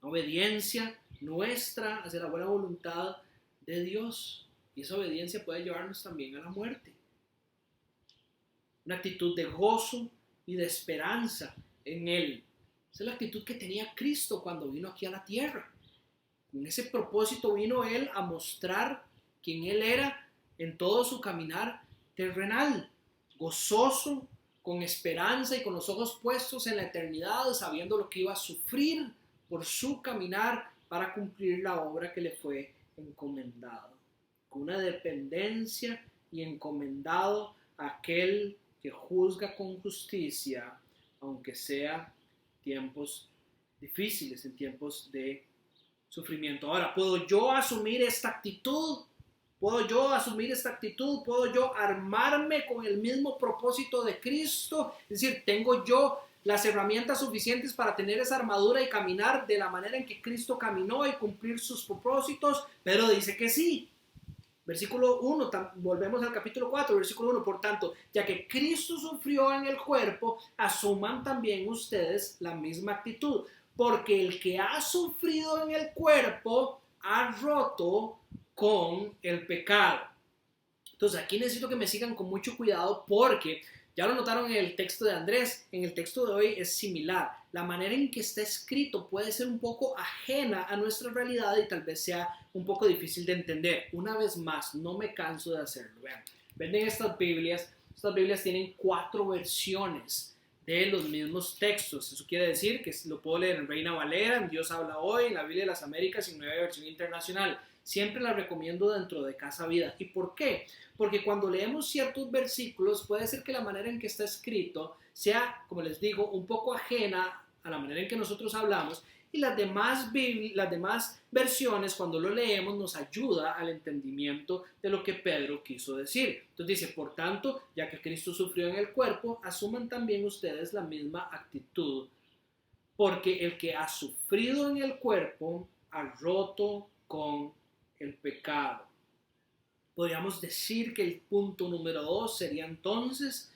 Obediencia nuestra hacia la buena voluntad de Dios. Y esa obediencia puede llevarnos también a la muerte. Una actitud de gozo y de esperanza en Él. Esa es la actitud que tenía Cristo cuando vino aquí a la tierra. Con ese propósito vino Él a mostrar quién Él era en todo su caminar terrenal. Gozoso, con esperanza y con los ojos puestos en la eternidad, sabiendo lo que iba a sufrir por su caminar para cumplir la obra que le fue encomendado. Con una dependencia y encomendado a aquel que juzga con justicia, aunque sea tiempos difíciles, en tiempos de sufrimiento. Ahora, ¿puedo yo asumir esta actitud? ¿Puedo yo asumir esta actitud? ¿Puedo yo armarme con el mismo propósito de Cristo? Es decir, ¿tengo yo las herramientas suficientes para tener esa armadura y caminar de la manera en que Cristo caminó y cumplir sus propósitos? Pero dice que sí. Versículo 1, volvemos al capítulo 4, versículo 1, por tanto, ya que Cristo sufrió en el cuerpo, asuman también ustedes la misma actitud, porque el que ha sufrido en el cuerpo ha roto con el pecado. Entonces aquí necesito que me sigan con mucho cuidado porque Ya lo notaron en el texto de Andrés, en el texto de hoy es similar. La manera en que está escrito puede ser un poco ajena a nuestra realidad y tal vez sea un poco difícil de entender. Una vez más, no me canso de hacerlo. Vean, ven estas Biblias tienen 4 versiones de los mismos textos. Eso quiere decir que lo puedo leer en Reina Valera, en Dios habla hoy, en la Biblia de las Américas y en Nueva Versión Internacional. Siempre la recomiendo dentro de Casa Vida. ¿Y por qué? Porque cuando leemos ciertos versículos puede ser que la manera en que está escrito sea, como les digo, un poco ajena a la manera en que nosotros hablamos, y las demás versiones cuando lo leemos nos ayuda al entendimiento de lo que Pedro quiso decir. Entonces dice, por tanto, ya que Cristo sufrió en el cuerpo, asuman también ustedes la misma actitud, porque el que ha sufrido en el cuerpo ha roto con el pecado. Podríamos decir que el punto número 2 sería entonces,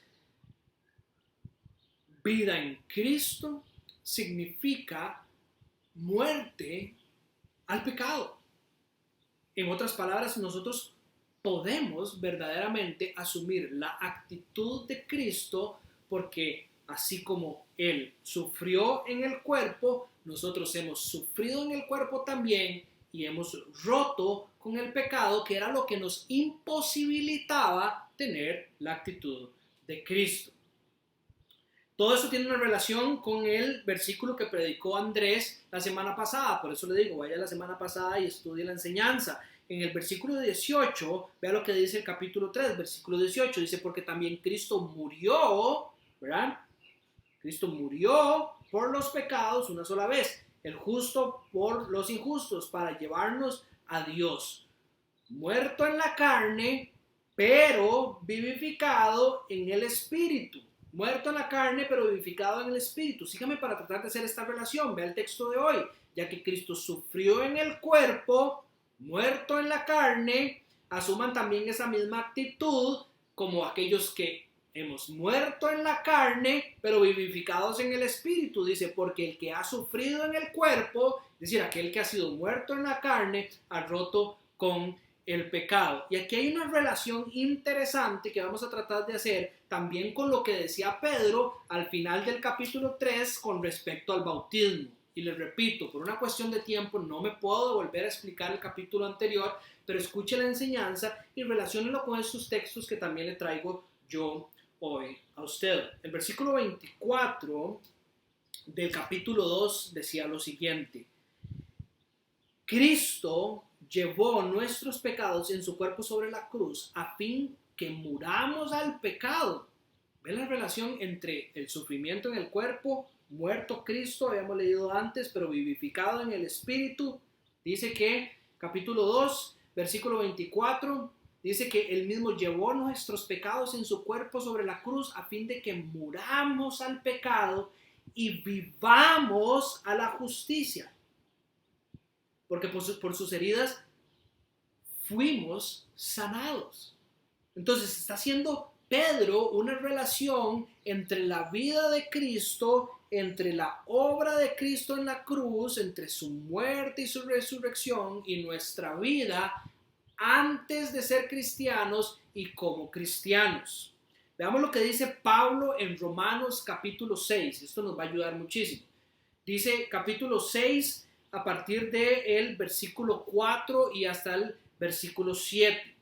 vida en Cristo significa muerte al pecado. En otras palabras, nosotros podemos verdaderamente asumir la actitud de Cristo porque así como Él sufrió en el cuerpo, nosotros hemos sufrido en el cuerpo también y hemos roto con el pecado, que era lo que nos imposibilitaba tener la actitud de Cristo. Todo eso tiene una relación con el versículo que predicó Andrés la semana pasada. Por eso le digo, vaya la semana pasada y estudie la enseñanza. En el versículo 18, vea lo que dice el capítulo 3, versículo 18. Dice, porque también Cristo murió, ¿verdad? Cristo murió por los pecados una sola vez. El justo por los injustos, para llevarnos a Dios. Muerto en la carne, pero vivificado en el Espíritu. Muerto en la carne, pero vivificado en el Espíritu. Sígame para tratar de hacer esta relación. Vea el texto de hoy. Ya que Cristo sufrió en el cuerpo, muerto en la carne, asuman también esa misma actitud como aquellos que hemos muerto en la carne, pero vivificados en el Espíritu. Dice, porque el que ha sufrido en el cuerpo, es decir, aquel que ha sido muerto en la carne, ha roto con el pecado. Y aquí hay una relación interesante que vamos a tratar de hacer también con lo que decía Pedro al final del capítulo 3 con respecto al bautismo. Y les repito, por una cuestión de tiempo no me puedo volver a explicar el capítulo anterior, pero escuche la enseñanza y relaciónelo con estos textos que también le traigo yo hoy a usted. El versículo 24 del capítulo 2 decía lo siguiente: Cristo llevó nuestros pecados en su cuerpo sobre la cruz a fin que muramos al pecado. ¿Ven la relación entre el sufrimiento en el cuerpo, muerto Cristo, habíamos leído antes, pero vivificado en el Espíritu? Dice que, capítulo 2, versículo 24, dice que Él mismo llevó nuestros pecados en su cuerpo sobre la cruz a fin de que muramos al pecado y vivamos a la justicia. Porque por sus heridas fuimos sanados. Entonces está haciendo Pedro una relación entre la vida de Cristo, entre la obra de Cristo en la cruz, entre su muerte y su resurrección y nuestra vida antes de ser cristianos y como cristianos. Veamos lo que dice Pablo en Romanos capítulo 6. Esto nos va a ayudar muchísimo. Dice capítulo 6 a partir del versículo 4 y hasta el versículo 7.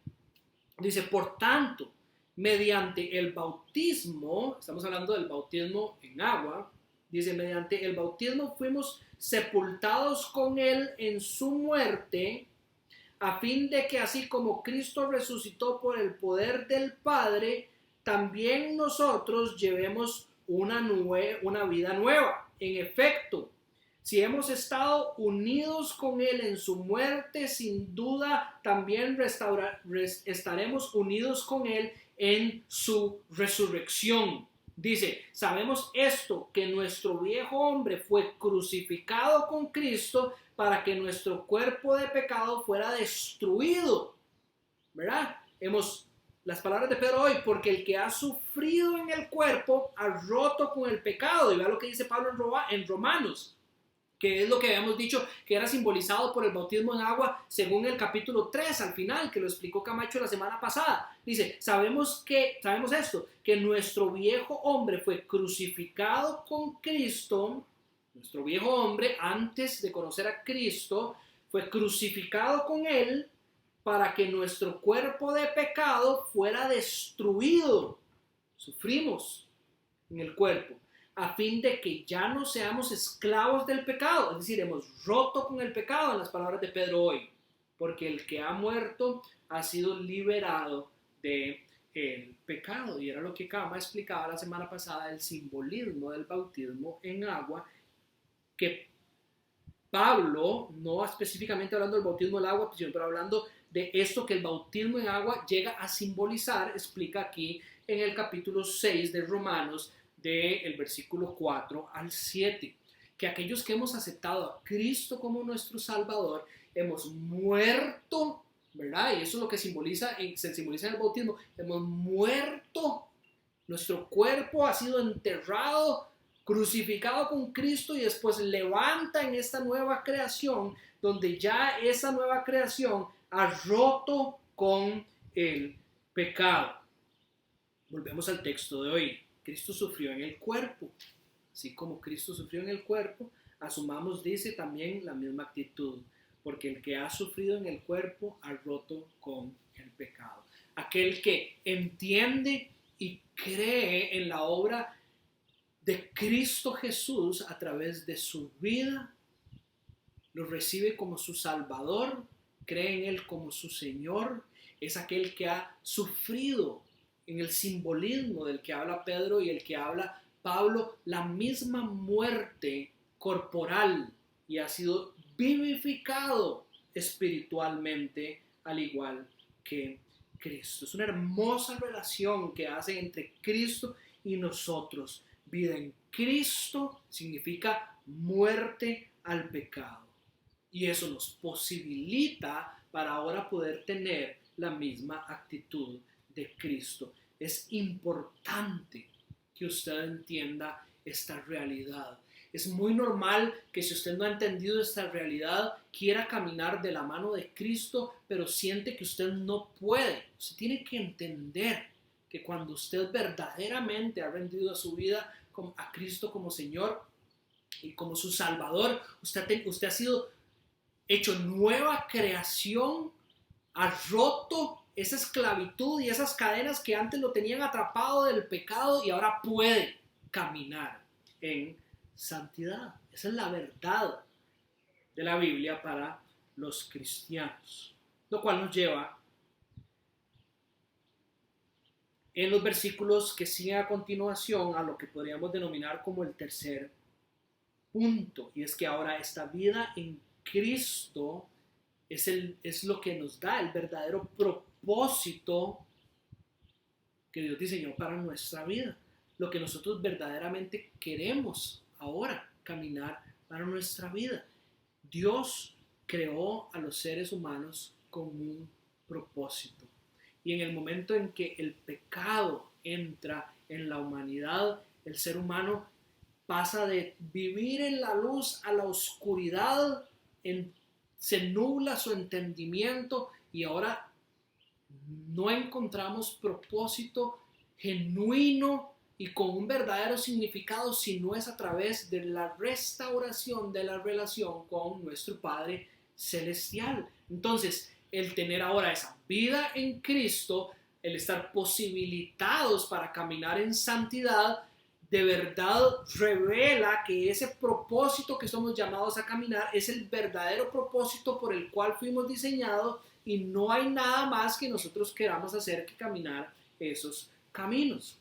Dice, por tanto, mediante el bautismo, estamos hablando del bautismo en agua, dice, mediante el bautismo fuimos sepultados con Él en su muerte, a fin de que así como Cristo resucitó por el poder del Padre, también nosotros llevemos una vida nueva. En efecto, si hemos estado unidos con Él en su muerte, sin duda también estaremos unidos con Él en su resurrección. Dice, sabemos esto, que nuestro viejo hombre fue crucificado con Cristo para que nuestro cuerpo de pecado fuera destruido. ¿Verdad? Las palabras de Pedro hoy, porque el que ha sufrido en el cuerpo ha roto con el pecado. Y vea lo que dice Pablo en Romanos. que es lo que habíamos dicho que era simbolizado por el bautismo en agua según el capítulo 3 al final, que lo explicó Camacho la semana pasada. Dice, sabemos esto, que nuestro viejo hombre fue crucificado con Cristo, nuestro viejo hombre antes de conocer a Cristo fue crucificado con Él para que nuestro cuerpo de pecado fuera destruido. Sufrimos en el cuerpo, a fin de que ya no seamos esclavos del pecado. Es decir, hemos roto con el pecado, en las palabras de Pedro hoy, porque el que ha muerto ha sido liberado del pecado. Y era lo que Kama explicaba la semana pasada, el simbolismo del bautismo en agua, que Pablo, no específicamente hablando del bautismo en agua, sino pero hablando de esto que el bautismo en agua llega a simbolizar, explica aquí en el capítulo 6 de Romanos, del versículo 4 al 7, que aquellos que hemos aceptado a Cristo como nuestro Salvador, hemos muerto, ¿verdad? Y eso es lo que se simboliza en el bautismo, hemos muerto, nuestro cuerpo ha sido enterrado, crucificado con Cristo y después levanta en esta nueva creación, donde ya esa nueva creación ha roto con el pecado. Volvemos al texto de hoy. Cristo sufrió en el cuerpo. Así como Cristo sufrió en el cuerpo, asumamos, dice, también la misma actitud, porque el que ha sufrido en el cuerpo ha roto con el pecado. Aquel que entiende y cree en la obra de Cristo Jesús a través de su vida, lo recibe como su Salvador, cree en Él como su Señor, es aquel que ha sufrido en el simbolismo del que habla Pedro y el que habla Pablo, la misma muerte corporal y ha sido vivificado espiritualmente al igual que Cristo. Es una hermosa relación que hace entre Cristo y nosotros. Vida en Cristo significa muerte al pecado y eso nos posibilita para ahora poder tener la misma actitud de Cristo. Es importante que usted entienda esta realidad. Es muy normal que si usted no ha entendido esta realidad, quiera caminar de la mano de Cristo, pero siente que usted no puede. Usted tiene que entender que cuando usted verdaderamente ha rendido su vida a Cristo como Señor y como su Salvador, usted ha sido hecho nueva creación, ha roto esa esclavitud y esas cadenas que antes lo tenían atrapado del pecado y ahora puede caminar en santidad. Esa es la verdad de la Biblia para los cristianos. Lo cual nos lleva en los versículos que siguen a continuación a lo que podríamos denominar como el tercer punto. Y es que ahora esta vida en Cristo es lo que nos da el verdadero propósito que Dios diseñó para nuestra vida. Lo que nosotros verdaderamente queremos ahora caminar para nuestra vida. Dios creó a los seres humanos con un propósito. Y en el momento en que el pecado entra en la humanidad, el ser humano pasa de vivir en la luz a la oscuridad, se nubla su entendimiento y ahora no encontramos propósito genuino y con un verdadero significado si no es a través de la restauración de la relación con nuestro Padre Celestial. Entonces, el tener ahora esa vida en Cristo, el estar posibilitados para caminar en santidad, de verdad revela que ese propósito que somos llamados a caminar es el verdadero propósito por el cual fuimos diseñados y no hay nada más que nosotros queramos hacer que caminar esos caminos.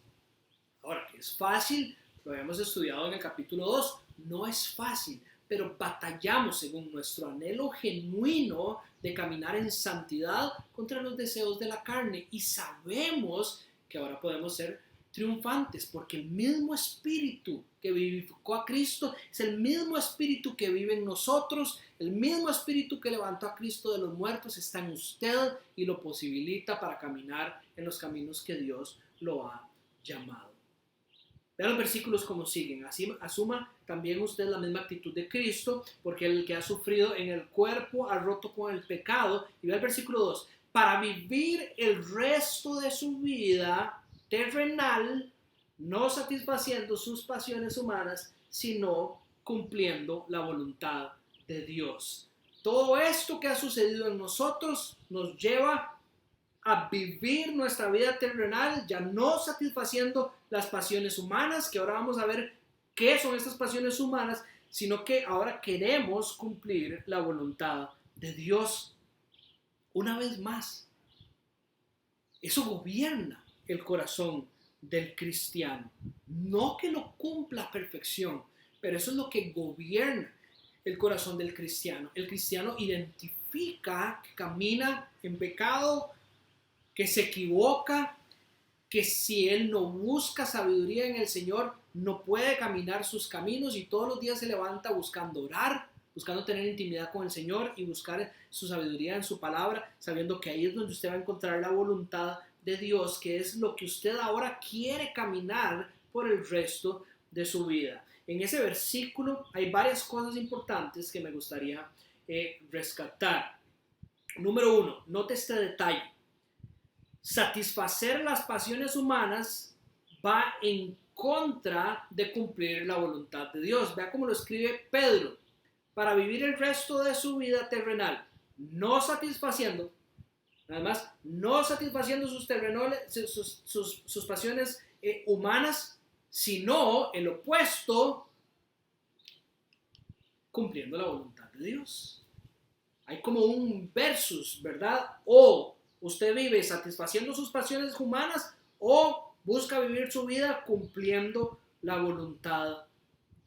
Ahora, que es fácil, lo habíamos estudiado en el capítulo 2, no es fácil, pero batallamos según nuestro anhelo genuino de caminar en santidad contra los deseos de la carne y sabemos que ahora podemos ser triunfantes porque el mismo espíritu que vivificó a Cristo es el mismo espíritu que vive en nosotros, el mismo espíritu que levantó a Cristo de los muertos está en usted y lo posibilita para caminar en los caminos que Dios lo ha llamado. Vean los versículos como siguen. Así, asuma también usted la misma actitud de Cristo, porque el que ha sufrido en el cuerpo ha roto con el pecado. Y vea el versículo 2. Para vivir el resto de su vida terrenal, no satisfaciendo sus pasiones humanas, sino cumpliendo la voluntad de Dios. Todo esto que ha sucedido en nosotros nos lleva a vivir nuestra vida terrenal, ya no satisfaciendo las pasiones humanas, que ahora vamos a ver qué son estas pasiones humanas, sino que ahora queremos cumplir la voluntad de Dios. Una vez más, eso gobierna el corazón del cristiano. No que lo cumpla a perfección, pero eso es lo que gobierna el corazón del cristiano. El cristiano identifica que camina en pecado, que se equivoca, que si él no busca sabiduría en el Señor, no puede caminar sus caminos, y todos los días se levanta buscando orar, buscando tener intimidad con el Señor y buscar su sabiduría en su palabra, sabiendo que ahí es donde usted va a encontrar la voluntad de Dios, que es lo que usted ahora quiere caminar por el resto de su vida. En ese versículo hay varias cosas importantes que me gustaría rescatar. Número 1, note este detalle. Satisfacer las pasiones humanas va en contra de cumplir la voluntad de Dios. Vea cómo lo escribe Pedro. Para vivir el resto de su vida terrenal, no satisfaciendo, nada más, no satisfaciendo sus pasiones humanas, sino el opuesto, cumpliendo la voluntad de Dios. Hay como un versus, ¿verdad? O usted vive satisfaciendo sus pasiones humanas, o busca vivir su vida cumpliendo la voluntad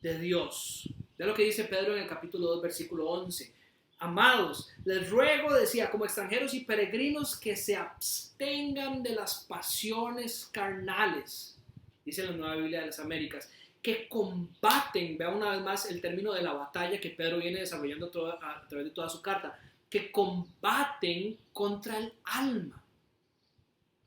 de Dios. Ve lo que dice Pedro en el capítulo 2, versículo 11. Amados, les ruego, decía, como extranjeros y peregrinos, que se abstengan de las pasiones carnales, dice la Nueva Biblia de las Américas, que combaten, vea una vez más el término de la batalla que Pedro viene desarrollando a través de toda su carta, que combaten contra el alma.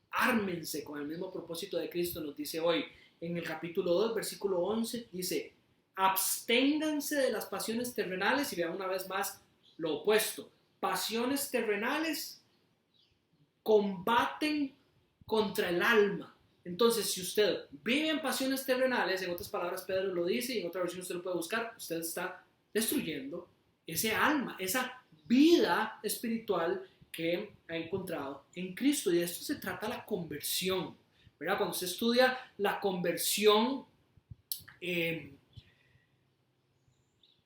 Ármense con el mismo propósito de Cristo, nos dice hoy. En el capítulo 2, versículo 11, dice, absténganse de las pasiones terrenales, y vean una vez más lo opuesto. Pasiones terrenales combaten contra el alma. Entonces, si usted vive en pasiones terrenales, en otras palabras Pedro lo dice, y en otra versión usted lo puede buscar, usted está destruyendo ese alma, esa vida espiritual que ha encontrado en Cristo. Y de esto se trata la conversión, ¿verdad? Cuando se estudia la conversión,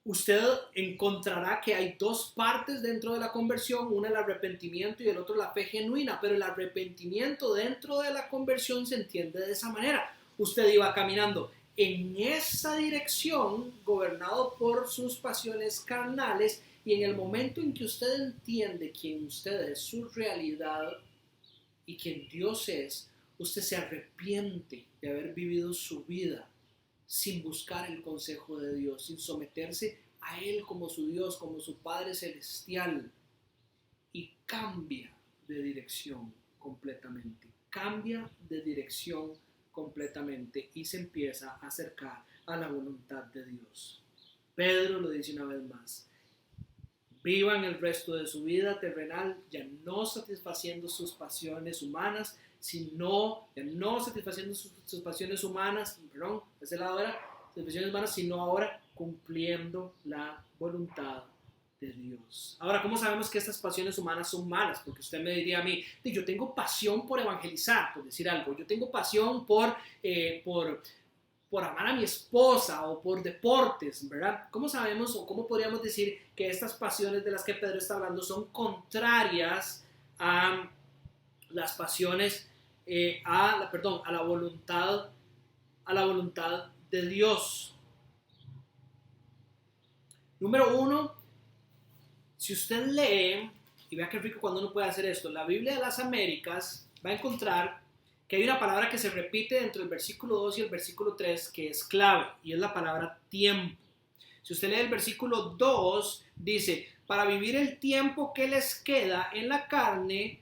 usted encontrará que hay dos partes dentro de la conversión, una el arrepentimiento y el otro la fe genuina, pero el arrepentimiento dentro de la conversión se entiende de esa manera. Usted iba caminando en esa dirección, gobernado por sus pasiones carnales, y en el momento en que usted entiende quién usted es, su realidad y quién Dios es, usted se arrepiente de haber vivido su vida sin buscar el consejo de Dios, sin someterse a Él como su Dios, como su Padre Celestial, y cambia de dirección completamente. Cambia de dirección completamente y se empieza a acercar a la voluntad de Dios. Pedro lo dice una vez más. Vivan el resto de su vida terrenal, ya no satisfaciendo sus pasiones humanas, sino satisfaciendo sus pasiones humanas, perdón, ese lado era, sus pasiones humanas, sino ahora cumpliendo la voluntad de Dios. Ahora, ¿cómo sabemos que estas pasiones humanas son malas? Porque usted me diría a mí, yo tengo pasión por evangelizar, por decir algo, yo tengo pasión por amar a mi esposa o por deportes, ¿verdad? ¿Cómo sabemos o cómo podríamos decir que estas pasiones de las que Pedro está hablando son contrarias a las pasiones, a la voluntad de Dios? Número 1, si usted lee, y vea qué rico cuando uno puede hacer esto, la Biblia de las Américas, va a encontrar que hay una palabra que se repite entre el versículo 2 y el versículo 3 que es clave, y es la palabra tiempo. Si usted lee el versículo 2, dice, para vivir el tiempo que les queda en la carne,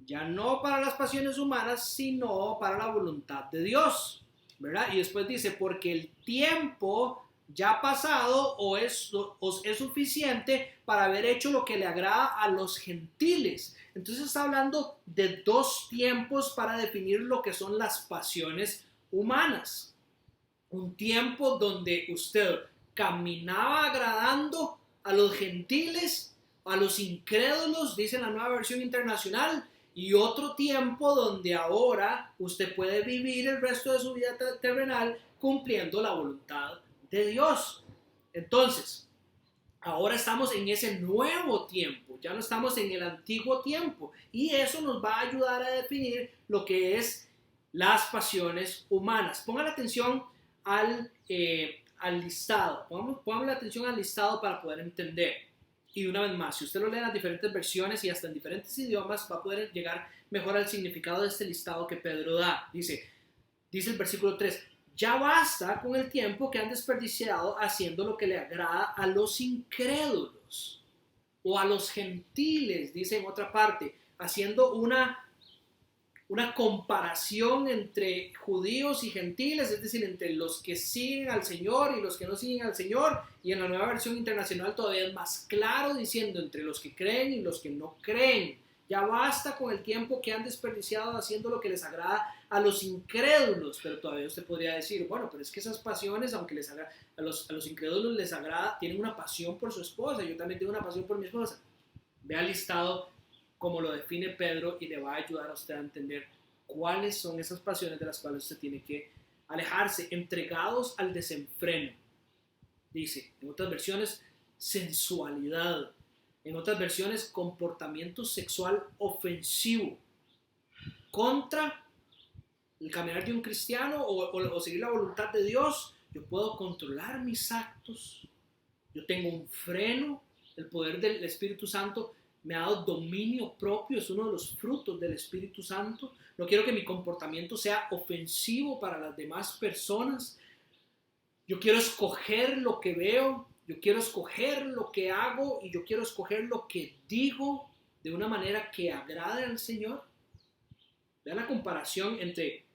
ya no para las pasiones humanas, sino para la voluntad de Dios. ¿verdad? Y después dice, porque el tiempo ya pasado os es suficiente para haber hecho lo que le agrada a los gentiles. Entonces está hablando de dos tiempos para definir lo que son las pasiones humanas. Un tiempo donde usted caminaba agradando a los gentiles, a los incrédulos, dice la Nueva Versión Internacional, y otro tiempo donde ahora usted puede vivir el resto de su vida terrenal cumpliendo la voluntad de Dios. Entonces, ahora estamos en ese nuevo tiempo, ya no estamos en el antiguo tiempo, y eso nos va a ayudar a definir lo que es las pasiones humanas. Pongan atención al listado, pongan atención al listado para poder entender. Y una vez más, si usted lo lee en las diferentes versiones y hasta en diferentes idiomas, va a poder llegar mejor al significado de este listado que Pedro da. Dice el versículo 3, ya basta con el tiempo que han desperdiciado haciendo lo que le agrada a los incrédulos o a los gentiles, dice en otra parte, haciendo una comparación entre judíos y gentiles, es decir, entre los que siguen al Señor y los que no siguen al Señor, y en la Nueva Versión Internacional todavía es más claro, diciendo entre los que creen y los que no creen. Ya basta con el tiempo que han desperdiciado haciendo lo que les agrada a los incrédulos. Pero todavía usted podría decir, bueno, pero es que esas pasiones, aunque les agrada, a los incrédulos les agrada, tienen una pasión por su esposa. Yo también tengo una pasión por mi esposa. Vea el listado como lo define Pedro y le va a ayudar a usted a entender cuáles son esas pasiones de las cuales usted tiene que alejarse. Entregados al desenfreno. Dice, en otras versiones, sensualidad. En otras versiones, comportamiento sexual ofensivo contra el caminar de un cristiano o seguir la voluntad de Dios. Yo puedo controlar mis actos. Yo tengo un freno. El poder del Espíritu Santo me ha dado dominio propio. Es uno de los frutos del Espíritu Santo. No quiero que mi comportamiento sea ofensivo para las demás personas. Yo quiero escoger lo que veo. Yo quiero escoger lo que hago y yo quiero escoger lo que digo de una manera que agrade al Señor. Vean la comparación entre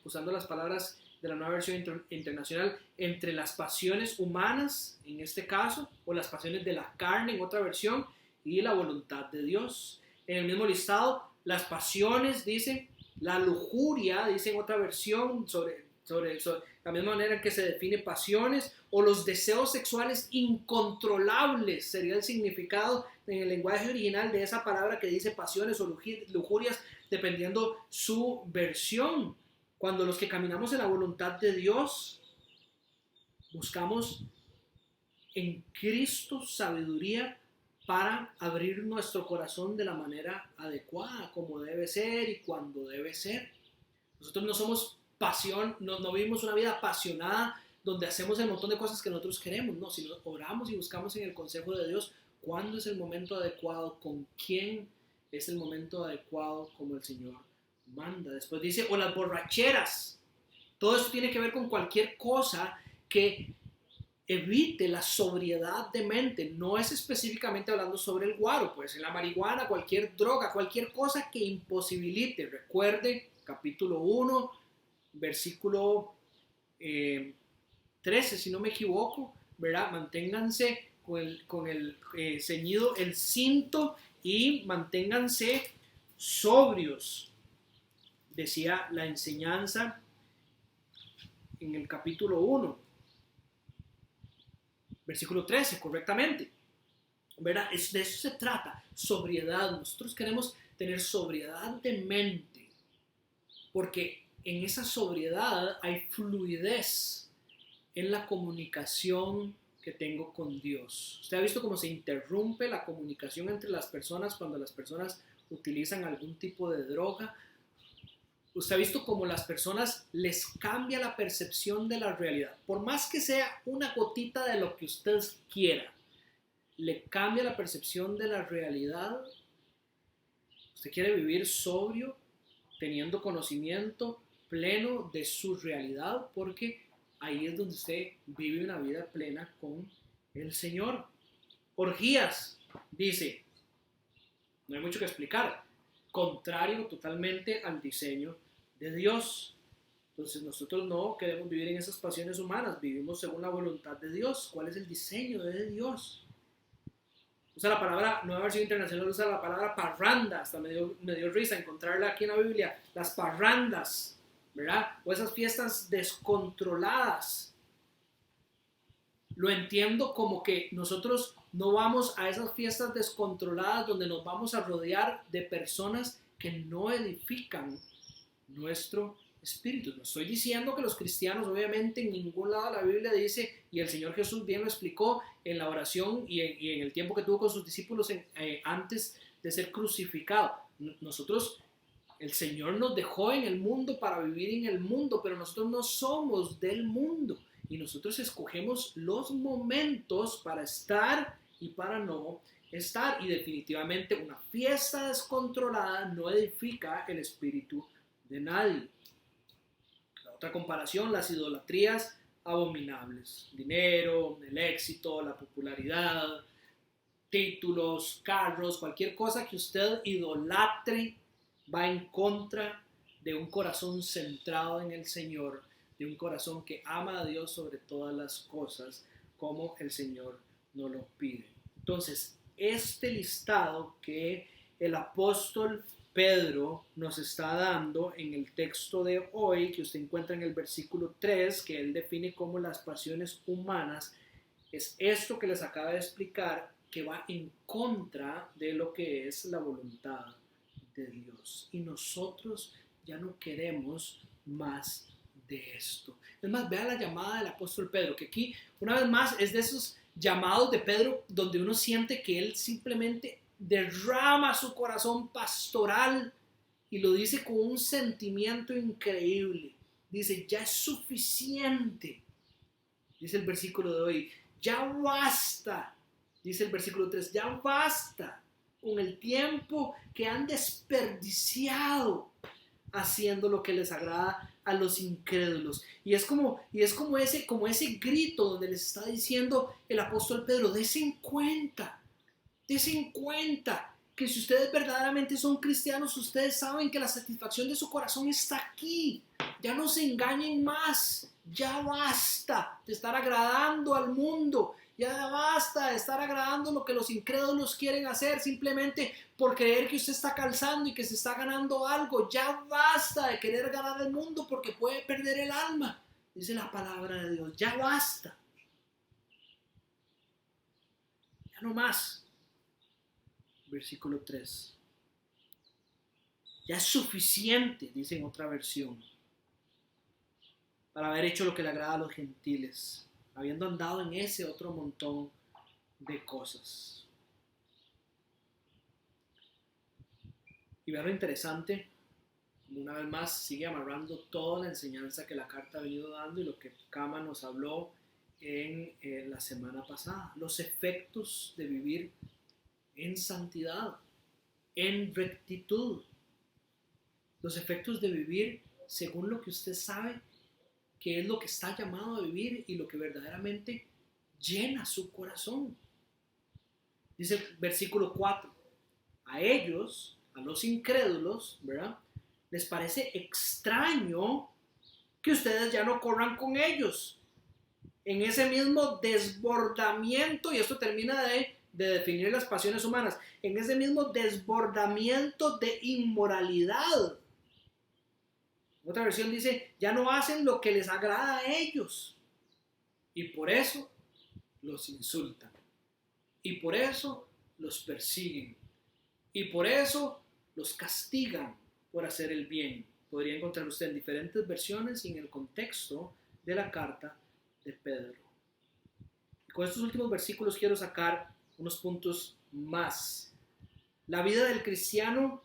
usando las palabras de la Nueva Versión Internacional, entre las pasiones humanas, en este caso, o las pasiones de la carne, en otra versión, y la voluntad de Dios. En el mismo listado, las pasiones, dicen, la lujuria, dice en otra versión, sobre la misma manera en que se define pasiones, o los deseos sexuales incontrolables, sería el significado en el lenguaje original de esa palabra que dice pasiones o lujurias, dependiendo su versión. Cuando los que caminamos en la voluntad de Dios, buscamos en Cristo sabiduría para abrir nuestro corazón de la manera adecuada, como debe ser y cuando debe ser. Nosotros no somos no vivimos una vida apasionada donde hacemos el montón de cosas que nosotros queremos, no, sino oramos y buscamos en el consejo de Dios cuándo es el momento adecuado, con quién es el momento adecuado, como el Señor manda. Después dice, o las borracheras. Todo esto tiene que ver con cualquier cosa que evite la sobriedad de mente. No es específicamente hablando sobre el guaro, puede ser la marihuana, cualquier droga, cualquier cosa que imposibilite. Recuerde, capítulo 1, versículo 13, si no me equivoco, ¿verdad? Manténganse con el ceñido, el cinto, y manténganse sobrios, decía la enseñanza en el capítulo 1, versículo 13, correctamente, ¿verdad? De eso se trata, sobriedad. Nosotros queremos tener sobriedad de mente, porque en esa sobriedad hay fluidez en la comunicación que tengo con Dios. ¿Usted ha visto cómo se interrumpe la comunicación entre las personas cuando las personas utilizan algún tipo de droga? ¿Usted ha visto cómo las personas les cambia la percepción de la realidad? Por más que sea una gotita de lo que usted quiera, le cambia la percepción de la realidad. ¿Usted quiere vivir sobrio, teniendo conocimiento pleno de su realidad? Porque ahí es donde usted vive una vida plena con el Señor. Orgías, dice, no hay mucho que explicar, contrario totalmente al diseño de Dios. Entonces nosotros no queremos vivir en esas pasiones humanas, vivimos según la voluntad de Dios. ¿Cuál es el diseño de Dios? Usa la palabra, Nueva Versión Internacional usa la palabra parranda, hasta me dio risa encontrarla aquí en la Biblia, las parrandas, ¿verdad? O esas fiestas descontroladas. Lo entiendo como que nosotros no vamos a esas fiestas descontroladas donde nos vamos a rodear de personas que no edifican nuestro espíritu. No estoy diciendo que los cristianos, obviamente en ningún lado de la Biblia dice, y el Señor Jesús bien lo explicó en la oración y en el tiempo que tuvo con sus discípulos antes de ser crucificado. Nosotros, el Señor nos dejó en el mundo para vivir en el mundo, pero nosotros no somos del mundo. Y nosotros escogemos los momentos para estar y para no estar. Y definitivamente una fiesta descontrolada no edifica el espíritu de nadie. La otra comparación, las idolatrías abominables. Dinero, el éxito, la popularidad, títulos, carros, cualquier cosa que usted idolatre va en contra de un corazón centrado en el Señor, de un corazón que ama a Dios sobre todas las cosas, como el Señor nos lo pide. Entonces, este listado que el apóstol Pedro nos está dando en el texto de hoy, que usted encuentra en el versículo 3, que él define como las pasiones humanas, es esto que les acaba de explicar, que va en contra de lo que es la voluntad de Dios. Y nosotros ya no queremos más de esto. Es más, vea la llamada del apóstol Pedro, que aquí una vez más es de esos llamados de Pedro donde uno siente que él simplemente derrama su corazón pastoral y lo dice con un sentimiento increíble. Dice, ya es suficiente, dice el versículo de hoy, ya basta, dice el versículo 3, ya basta con el tiempo que han desperdiciado haciendo lo que les agrada a los incrédulos. Y es como ese grito donde les está diciendo el apóstol Pedro, dense en cuenta que si ustedes verdaderamente son cristianos, ustedes saben que la satisfacción de su corazón está aquí. Ya no se engañen más, ya basta de estar agradando al mundo, ya basta de estar agradando lo que los incrédulos quieren hacer simplemente por creer que usted está calzando y que se está ganando algo. Ya basta de querer ganar el mundo porque puede perder el alma, dice la palabra de Dios. Ya basta, ya no más. Versículo 3. Ya es suficiente, dice en otra versión, para haber hecho lo que le agrada a los gentiles, habiendo andado en ese otro montón de cosas. Y vean lo interesante, como una vez más sigue amarrando toda la enseñanza que la carta ha venido dando y lo que Kama nos habló en la semana pasada. Los efectos de vivir en santidad, en rectitud. Los efectos de vivir según lo que usted sabe que es lo que está llamado a vivir y lo que verdaderamente llena su corazón. Dice el versículo 4, a ellos, a los incrédulos, ¿verdad?, les parece extraño que ustedes ya no corran con ellos en ese mismo desbordamiento, y esto termina de definir las pasiones humanas, en ese mismo desbordamiento de inmoralidad. Otra versión dice, ya no hacen lo que les agrada a ellos y por eso los insultan y por eso los persiguen y por eso los castigan por hacer el bien. Podría encontrar usted en diferentes versiones y en el contexto de la carta de Pedro. Y con estos últimos versículos quiero sacar unos puntos más. La vida del cristiano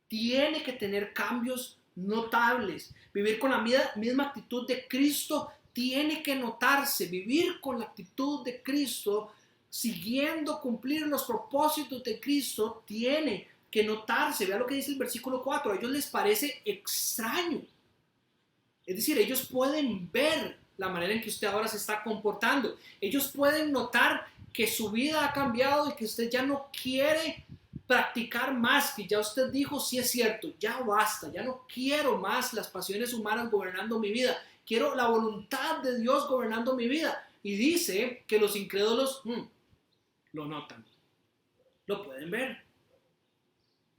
tiene que tener cambios notables. Vivir con la misma actitud de Cristo tiene que notarse. Vivir con la actitud de Cristo, siguiendo cumplir los propósitos de Cristo, tiene que notarse. Vea lo que dice el versículo 4. A ellos les parece extraño. Es decir, ellos pueden ver la manera en que usted ahora se está comportando. Ellos pueden notar que su vida ha cambiado y que usted ya no quiere practicar más, que ya usted dijo, sí es cierto, ya basta, ya no quiero más las pasiones humanas gobernando mi vida, quiero la voluntad de Dios gobernando mi vida. Y dice que los incrédulos lo notan, lo pueden ver.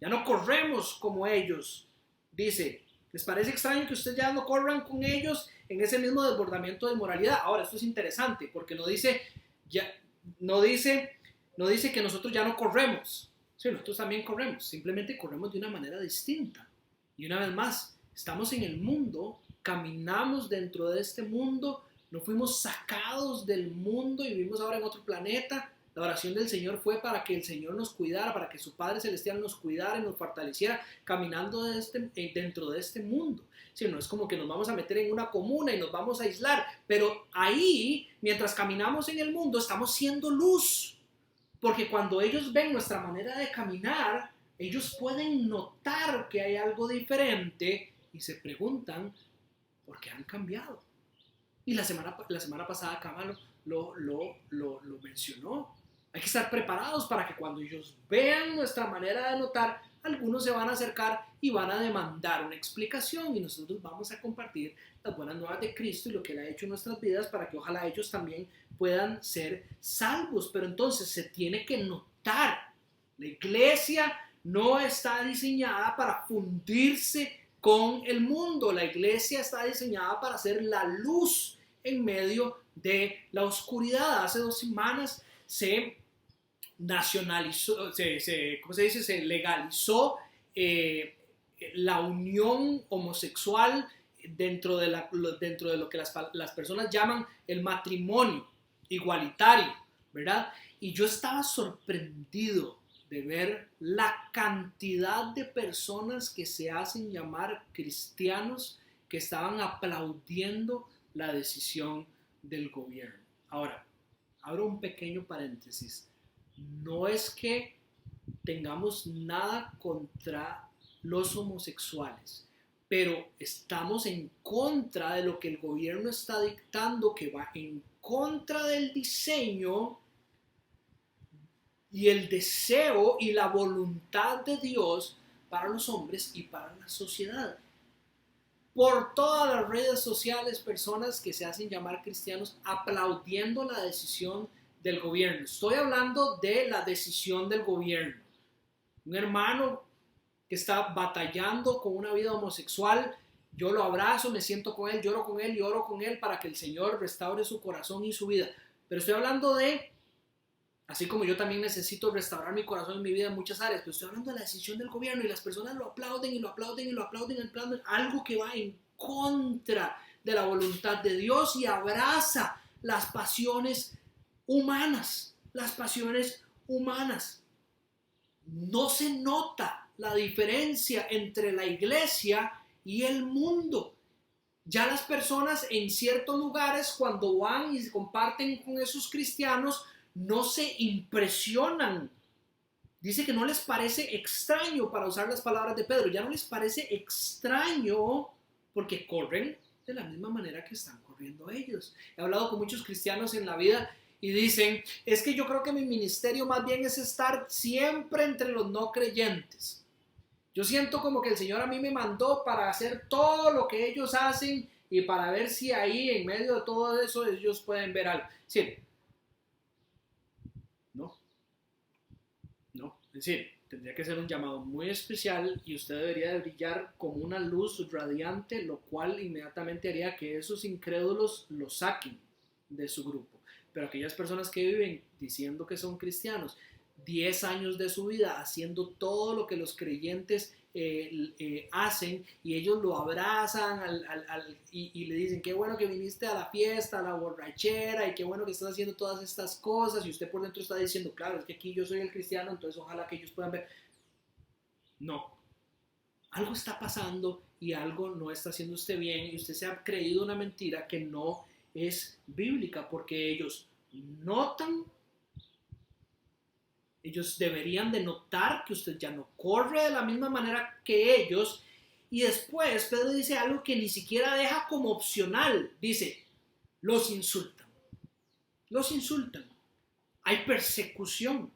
Ya no corremos como ellos. Dice, ¿les parece extraño que ustedes ya no corran con ellos en ese mismo desbordamiento de moralidad? Ahora, esto es interesante porque no dice que nosotros ya no corremos. Sí, nosotros también corremos, simplemente corremos de una manera distinta. Y una vez más, estamos en el mundo, caminamos dentro de este mundo, no fuimos sacados del mundo y vivimos ahora en otro planeta. La oración del Señor fue para que el Señor nos cuidara, para que su Padre Celestial nos cuidara y nos fortaleciera caminando dentro de este mundo. Sí, no es como que nos vamos a meter en una comuna y nos vamos a aislar, pero ahí, mientras caminamos en el mundo, estamos siendo luz. Porque cuando ellos ven nuestra manera de caminar, ellos pueden notar que hay algo diferente y se preguntan por qué han cambiado. Y la semana pasada Cámara lo mencionó. Hay que estar preparados para que cuando ellos vean nuestra manera de notar, algunos se van a acercar y van a demandar una explicación y nosotros vamos a compartir las buenas nuevas de Cristo y lo que Él ha hecho en nuestras vidas para que ojalá ellos también puedan ser salvos. Pero entonces se tiene que notar. La iglesia no está diseñada para fundirse con el mundo. La iglesia está diseñada para ser la luz en medio de la oscuridad. Hace 2 semanas se nacionalizó, se legalizó la unión homosexual dentro de lo que las personas llaman el matrimonio igualitario, ¿verdad? Y yo estaba sorprendido de ver la cantidad de personas que se hacen llamar cristianos que estaban aplaudiendo la decisión del gobierno. Ahora, abro un pequeño paréntesis. No es que tengamos nada contra los homosexuales, pero estamos en contra de lo que el gobierno está dictando, que va en contra del diseño y el deseo y la voluntad de Dios para los hombres y para la sociedad. Por todas las redes sociales, personas que se hacen llamar cristianos aplaudiendo la decisión del gobierno. Estoy hablando de la decisión del gobierno. Un hermano que está batallando con una vida homosexual, yo lo abrazo, me siento con él, lloro con él y oro con él para que el Señor restaure su corazón y su vida. Pero estoy hablando de, así como yo también necesito restaurar mi corazón y mi vida en muchas áreas, pero estoy hablando de la decisión del gobierno y las personas lo aplauden y lo aplauden y lo aplauden, algo que va en contra de la voluntad de Dios y abraza las pasiones humanas, No se nota la diferencia entre la iglesia y el mundo. Ya las personas en ciertos lugares, cuando van y se comparten con esos cristianos, no se impresionan. Dice que no les parece extraño, para usar las palabras de Pedro, ya no les parece extraño porque corren de la misma manera que están corriendo ellos. He hablado con muchos cristianos en la vida y dicen, es que yo creo que mi ministerio más bien es estar siempre entre los no creyentes. Yo siento como que el Señor a mí me mandó para hacer todo lo que ellos hacen y para ver si ahí en medio de todo eso ellos pueden ver algo. Sí. No. Es decir, tendría que ser un llamado muy especial y usted debería de brillar como una luz radiante, lo cual inmediatamente haría que esos incrédulos lo saquen de su grupo. Pero aquellas personas que viven diciendo que son cristianos, 10 años de su vida haciendo todo lo que los creyentes hacen y ellos lo abrazan y le dicen, qué bueno que viniste a la fiesta, a la borrachera y qué bueno que estás haciendo todas estas cosas y usted por dentro está diciendo, claro, es que aquí yo soy el cristiano, entonces ojalá que ellos puedan ver. No, algo está pasando y algo no está haciendo usted bien y usted se ha creído una mentira que no es bíblica, porque ellos notan, ellos deberían de notar que usted ya no corre de la misma manera que ellos. Y después Pedro dice algo que ni siquiera deja como opcional, dice, los insultan, hay persecución.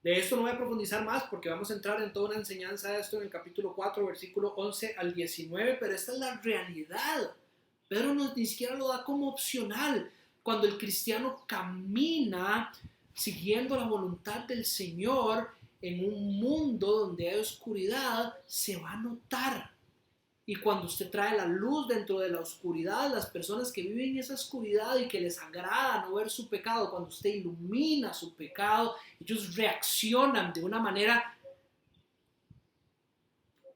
De esto no voy a profundizar más porque vamos a entrar en toda una enseñanza de esto en el capítulo 4, versículo 11 al 19, pero esta es la realidad. Pedro ni siquiera lo da como opcional. Cuando el cristiano camina siguiendo la voluntad del Señor en un mundo donde hay oscuridad, se va a notar. Y cuando usted trae la luz dentro de la oscuridad, las personas que viven en esa oscuridad y que les agrada no ver su pecado, cuando usted ilumina su pecado, ellos reaccionan de una manera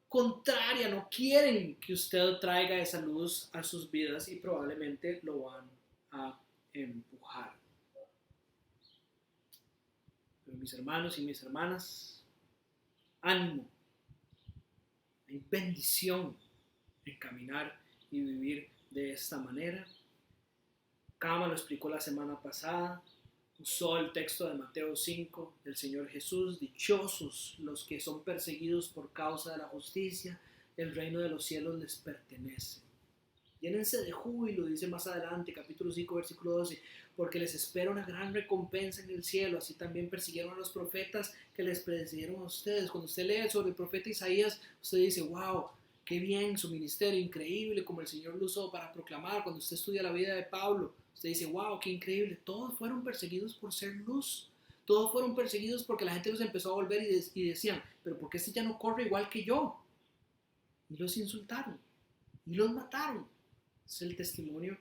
contraria, no quieren que usted traiga esa luz a sus vidas y probablemente lo van a empujar. Pero mis hermanos y mis hermanas, ánimo, hay bendición en caminar y vivir de esta manera. Kama lo explicó la semana pasada, usó el texto de Mateo 5 del Señor Jesús: dichosos los que son perseguidos por causa de la justicia, el reino de los cielos les pertenece. Llénense de júbilo, dice más adelante, capítulo 5, versículo 12, porque les espera una gran recompensa en el cielo. Así también persiguieron a los profetas que les predecieron a ustedes. Cuando usted lee sobre el profeta Isaías, usted dice, wow, qué bien su ministerio, increíble como el Señor lo usó para proclamar. Cuando usted estudia la vida de Pablo, usted dice, wow, qué increíble. Todos fueron perseguidos por ser luz. Todos fueron perseguidos porque la gente los empezó a volver y decían, pero ¿por qué este ya no corre igual que yo? Y los insultaron y los mataron. Es el testimonio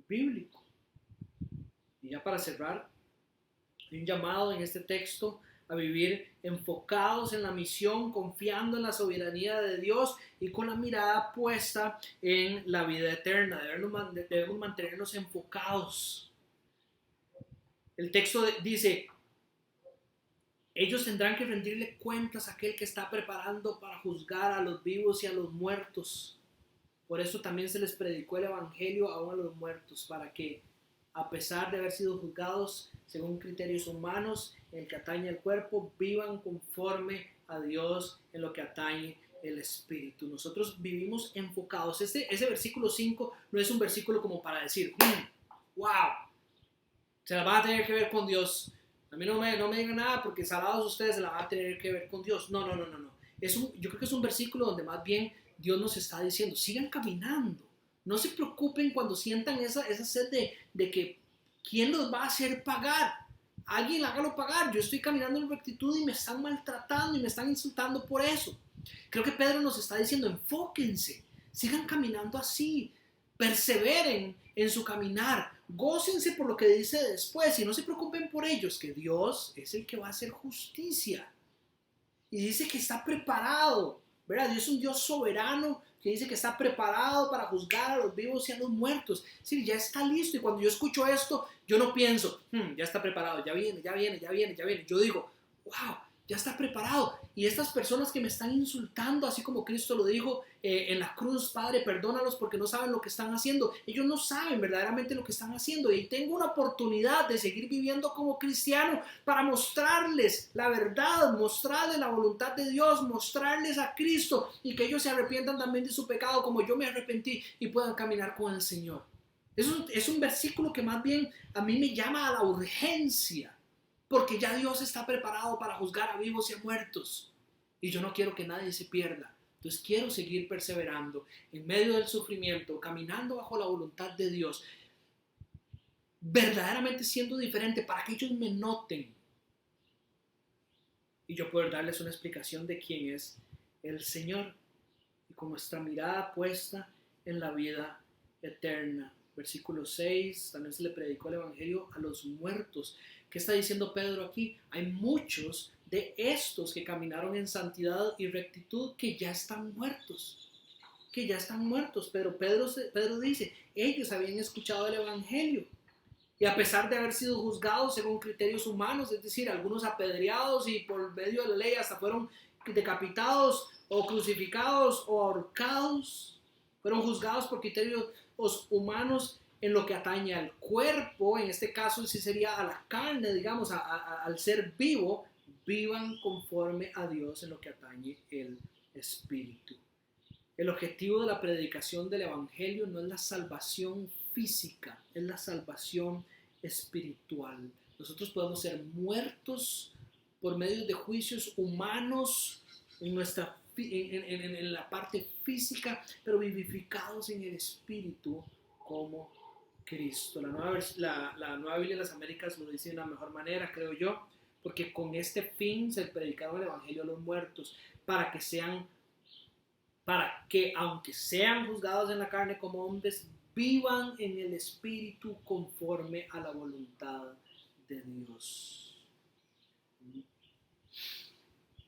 bíblico. Y ya para cerrar, hay un llamado en este texto a vivir enfocados en la misión, confiando en la soberanía de Dios y con la mirada puesta en la vida eterna. Debemos mantenernos enfocados. El texto dice, ellos tendrán que rendirle cuentas a aquel que está preparando para juzgar a los vivos y a los muertos. Por eso también se les predicó el evangelio aún a los muertos, para que, a pesar de haber sido juzgados según criterios humanos en el que atañe al cuerpo, vivan conforme a Dios en lo que atañe el espíritu. Nosotros vivimos enfocados. Ese versículo 5 no es un versículo como para decir, wow, se la van a tener que ver con Dios. A mí no me digan nada porque salados ustedes se la van a tener que ver con Dios. No. Yo creo que es un versículo donde más bien Dios nos está diciendo, sigan caminando. No se preocupen cuando sientan esa sed de que ¿quién los va a hacer pagar? Alguien hágalo pagar. Yo estoy caminando en rectitud y me están maltratando y me están insultando por eso. Creo que Pedro nos está diciendo, enfóquense, sigan caminando así, perseveren en su caminar, gócense por lo que dice después y no se preocupen por ellos, que Dios es el que va a hacer justicia. Y dice que está preparado, ¿verdad? Dios es un Dios soberano que dice que está preparado para juzgar a los vivos y a los muertos. Sí, ya está listo. Y cuando yo escucho esto, yo no pienso, ya está preparado, ya viene. Yo digo, wow, ya está preparado. Y estas personas que me están insultando, así como Cristo lo dijo en la cruz, Padre, perdónalos porque no saben lo que están haciendo. Ellos no saben verdaderamente lo que están haciendo. Y tengo una oportunidad de seguir viviendo como cristiano para mostrarles la verdad, mostrarles la voluntad de Dios, mostrarles a Cristo y que ellos se arrepientan también de su pecado como yo me arrepentí y puedan caminar con el Señor. Es un versículo que más bien a mí me llama a la urgencia, porque ya Dios está preparado para juzgar a vivos y a muertos. Y yo no quiero que nadie se pierda. Entonces quiero seguir perseverando en medio del sufrimiento, caminando bajo la voluntad de Dios, verdaderamente siendo diferente para que ellos me noten. Y yo poder darles una explicación de quién es el Señor. Y con nuestra mirada puesta en la vida eterna. Versículo 6, también se le predicó el evangelio a los muertos. ¿Qué está diciendo Pedro aquí? Hay muchos de estos que caminaron en santidad y rectitud que ya están muertos. Pero Pedro dice, ellos habían escuchado el evangelio. Y a pesar de haber sido juzgados según criterios humanos, es decir, algunos apedreados y por medio de la ley hasta fueron decapitados o crucificados o ahorcados, fueron juzgados por criterios humanos en lo que atañe al cuerpo, en este caso sí sería a la carne, digamos, al ser vivo, vivan conforme a Dios en lo que atañe el espíritu. El objetivo de la predicación del evangelio no es la salvación física, es la salvación espiritual. Nosotros podemos ser muertos por medio de juicios humanos en la parte física, pero vivificados en el Espíritu como Cristo. La Nueva Biblia de las Américas lo dice de una mejor manera, creo yo, porque con este fin se predicaron el Evangelio a los muertos, para que aunque sean juzgados en la carne como hombres, vivan en el Espíritu conforme a la voluntad de Dios.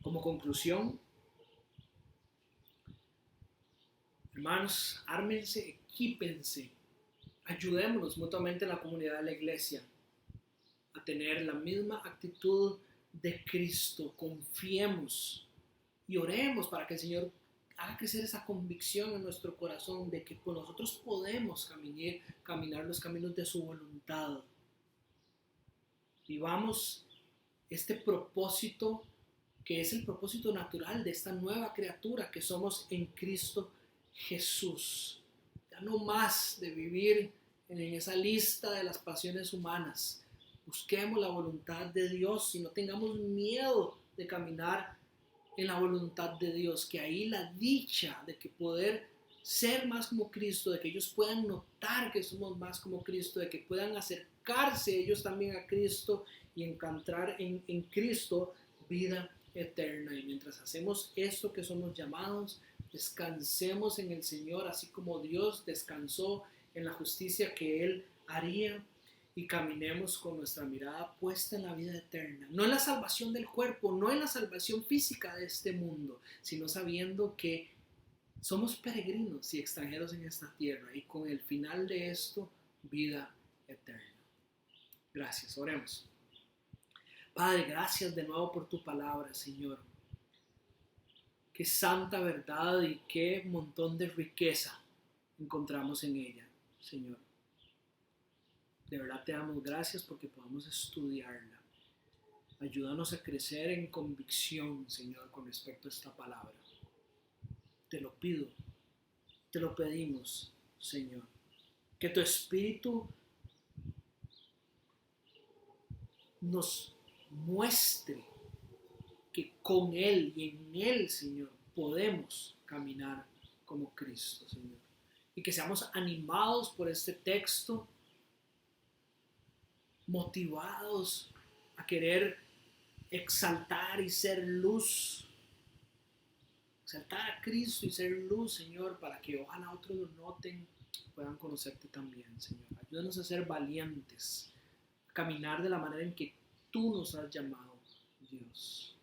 Como conclusión, hermanos, ármense, equípense, ayudémonos mutuamente en la comunidad de la iglesia a tener la misma actitud de Cristo. Confiemos y oremos para que el Señor haga crecer esa convicción en nuestro corazón de que nosotros podemos caminar los caminos de su voluntad. Vivamos este propósito que es el propósito natural de esta nueva criatura que somos en Cristo Jesús. Ya no más de vivir en esa lista de las pasiones humanas. Busquemos la voluntad de Dios y no tengamos miedo de caminar en la voluntad de Dios, que ahí la dicha de que poder ser más como Cristo, de que ellos puedan notar que somos más como Cristo, de que puedan acercarse ellos también a Cristo y encontrar en Cristo vida eterna. Y mientras hacemos esto que somos llamados, descansemos en el Señor, así como Dios descansó en la justicia que Él haría, y caminemos con nuestra mirada puesta en la vida eterna, no en la salvación del cuerpo, no en la salvación física de este mundo, sino sabiendo que somos peregrinos y extranjeros en esta tierra, y con el final de esto, vida eterna. Gracias, oremos. Padre, gracias de nuevo por tu palabra, Señor. Qué santa verdad y qué montón de riqueza encontramos en ella, Señor. De verdad te damos gracias porque podamos estudiarla. Ayúdanos a crecer en convicción, Señor, con respecto a esta palabra. Te lo pido, te lo pedimos, Señor. Que tu Espíritu nos muestre que con Él y en Él, Señor, podemos caminar como Cristo, Señor. Y que seamos animados por este texto, motivados a querer exaltar y ser luz, exaltar a Cristo y ser luz, Señor, para que ojalá otros lo noten, puedan conocerte también, Señor. Ayúdanos a ser valientes, a caminar de la manera en que tú nos has llamado, Dios.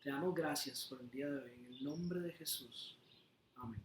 Te damos gracias por el día de hoy, en el nombre de Jesús. Amén.